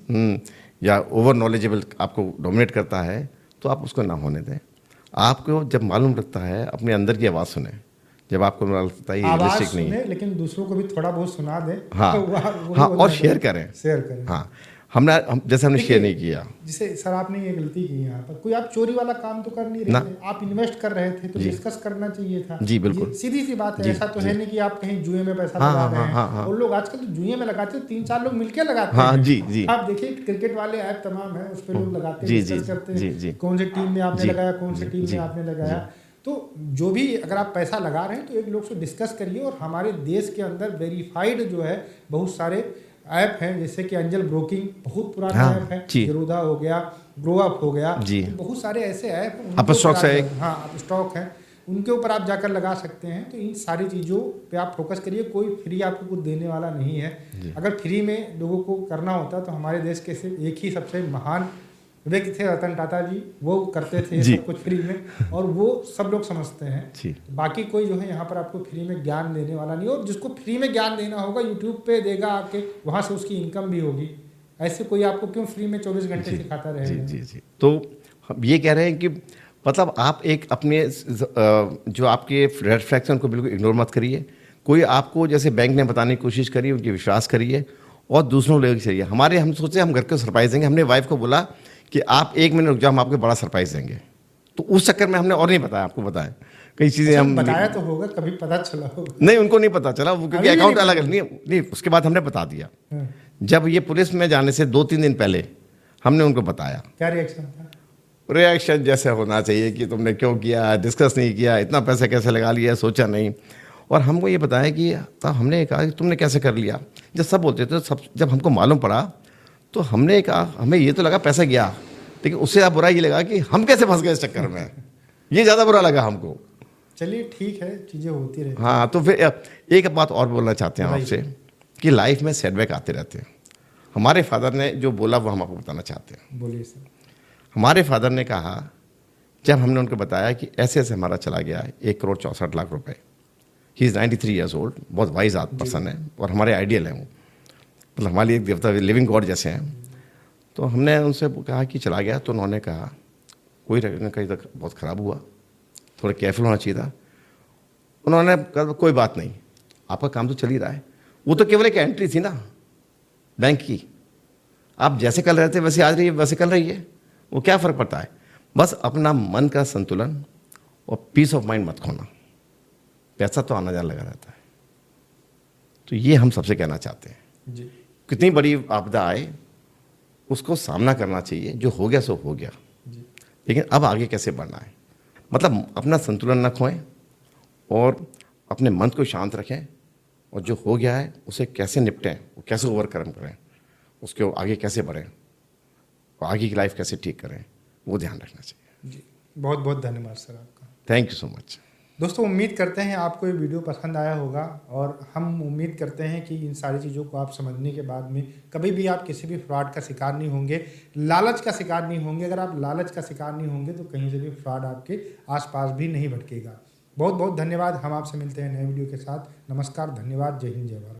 या ओवर नॉलेजेबल आपको डोमिनेट करता है, तो आप उसको ना होने दें। आपको जब मालूम लगता है अपने अंदर की आवाज़ सुने, जब आपको लगता है ये आवाज़ रियलिस्टिक नहीं है, सुने, लेकिन दूसरों को भी थोड़ा बहुत सुना दें। हाँ तो वो हाँ, बोलना और है, शेयर करें। शेयर करें। हाँ, जैसे हमने शेयर नहीं किया। जिसे सर आपने ये गलती की यहाँ पर, कोई आप चोरी वाला काम तो कर नहीं ना। रहे थे, आप इन्वेस्ट कर रहे थे तो जी। डिस्कस करना चाहिए था। जी, बिल्कुल। ये सीधी सी बात है। जी, ऐसा तो जी। है नहीं कि आप कहीं जुए में पैसा हाँ, लगा हाँ, रहे हैं। हाँ, हाँ। और लोग आजकल तो जुए में लगाते हैं, 3-4 लोग मिलकर लगाते हाँ, हैं। जी, जी। आप देखिए क्रिकेट वाले ऐप तमाम है, उस पर लोग लगाते हैं, जी, डिस्कस जी, करते जी, हैं जी। कौन सी टीम में आपने जी, लगाया, कौन सी जी, टीम जी, में आपने लगाया। तो जो भी अगर आप पैसा लगा रहे हैं तो एक लोग से डिस्कस करिए। और हमारे देश के अंदर वेरीफाइड जो है बहुत सारे ऐप हैं, जैसे कि एंजल ब्रोकिंग बहुत पुराना हाँ, ऐप है, जी। जेरोदा हो गया, ग्रो अप हो गया, जी। तो बहुत सारे ऐसे ऐप हैं, अपर स्टॉक्स है एक। हाँ अप स्टॉक है, उनके ऊपर आप जाकर लगा सकते हैं। तो इन सारी चीज़ों पे आप फोकस करिए। कोई फ्री आपको कुछ देने वाला नहीं है। अगर फ्री में लोगों को करना होता तो हमारे देश के सिर्फ एक ही सबसे महान व्यक्ति थे, रतन टाटा जी, वो करते थे जी। सब कुछ फ्री में, और वो सब लोग समझते हैं। जी। बाकी कोई जो है यहाँ पर आपको फ्री में ज्ञान देने वाला नहीं। और जिसको फ्री में ज्ञान देना होगा यूट्यूब पे देगा आके, वहाँ से उसकी इनकम भी होगी। ऐसे कोई आपको क्यों फ्री में 24 घंटे सिखाता जी रहेगा। जी जी। तो हम ये कह रहे हैं कि मतलब आप एक अपने जो आपके रेड फ्लैग्स हैं उनको बिल्कुल इग्नोर मत करिए। कोई आपको जैसे बैंक ने बताने की कोशिश करी, उनकी विश्वास करिए और दूसरों लोगों चाहिए। हम सोचे हम घर को सरप्राइज देंगे। हमने वाइफ को बोला कि आप 1 मिनट रुक जाओ, हम आपको बड़ा सरप्राइज देंगे। तो उस चक्कर में हमने और नहीं बताया, आपको बताया कई चीज़ें हम बताया तो होगा, कभी पता चला होगा। नहीं, उनको नहीं पता चला, वो क्योंकि अभी भी अकाउंट नहीं अलग नहीं। उसके बाद हमने बता दिया। हाँ। जब ये पुलिस में जाने से 2-3 दिन पहले हमने उनको बताया। क्या रिएक्शन था? रिएक्शन जैसे होना चाहिए कि तुमने क्यों किया, डिस्कस नहीं किया, इतना पैसा कैसे लगा लिया, सोचा नहीं। और हमको ये बताया कि तब हमने कहा कि तुमने कैसे कर लिया। जब सब बोलते थे, सब जब हमको मालूम पड़ा तो हमने कहा हमें ये तो लगा पैसा गया, लेकिन उससे आप बुरा ये लगा कि हम कैसे फंस गए इस चक्कर में। ये ज़्यादा बुरा लगा हमको। चलिए ठीक है, चीज़ें होती रहती। हाँ, तो फिर एक बात और बोलना चाहते हैं आपसे कि लाइफ में सेटबैक आते रहते हैं। हमारे फादर ने जो बोला वो हम आपको बताना चाहते हैं। बोलिए सर। हमारे फादर ने कहा, जब हमने उनको बताया कि ऐसे ऐसे हमारा चला गया 1,64,00,000 रुपए। ही इज़ 93 ईयर्स ओल्ड, बहुत वाइज पर्सन है और हमारे आइडियल हैं वो, मतलब हमारे लिए एक देवता, लिविंग गॉड जैसे हैं। तो हमने उनसे कहा कि चला गया, तो उन्होंने कहा कोई कहीं तक बहुत ख़राब हुआ, थोड़ा केयरफुल होना चाहिए था। उन्होंने कहा कोई बात नहीं, आपका काम तो चल ही रहा है। वो तो केवल एक एंट्री थी ना बैंक की, आप जैसे कल रहे थे वैसे आज रही है, वैसे कल रही है, वो क्या फ़र्क पड़ता है। बस अपना मन का संतुलन और पीस ऑफ माइंड मत खोना। पैसा तो आना जाना लगा रहता है। तो ये हम सबसे कहना चाहते हैं जी। कितनी बड़ी आपदा आए उसको सामना करना चाहिए, जो हो गया सो हो गया, लेकिन अब आगे कैसे बढ़ना है। मतलब अपना संतुलन न खोएं और अपने मन को शांत रखें, और जो हो गया है उसे कैसे निपटें, वो कैसे ओवरकम करें, उसके आगे कैसे बढ़ें और आगे की लाइफ कैसे ठीक करें, वो ध्यान रखना चाहिए। जी, बहुत बहुत धन्यवाद सर आपका। Thank you so much. दोस्तों उम्मीद करते हैं आपको ये वीडियो पसंद आया होगा, और हम उम्मीद करते हैं कि इन सारी चीज़ों को आप समझने के बाद में कभी भी आप किसी भी फ्रॉड का शिकार नहीं होंगे, लालच का शिकार नहीं होंगे। अगर आप लालच का शिकार नहीं होंगे तो कहीं से भी फ्रॉड आपके आसपास भी नहीं भटकेगा। बहुत बहुत धन्यवाद। हम आपसे मिलते हैं नए वीडियो के साथ। नमस्कार, धन्यवाद, जय हिंद, जय भारत।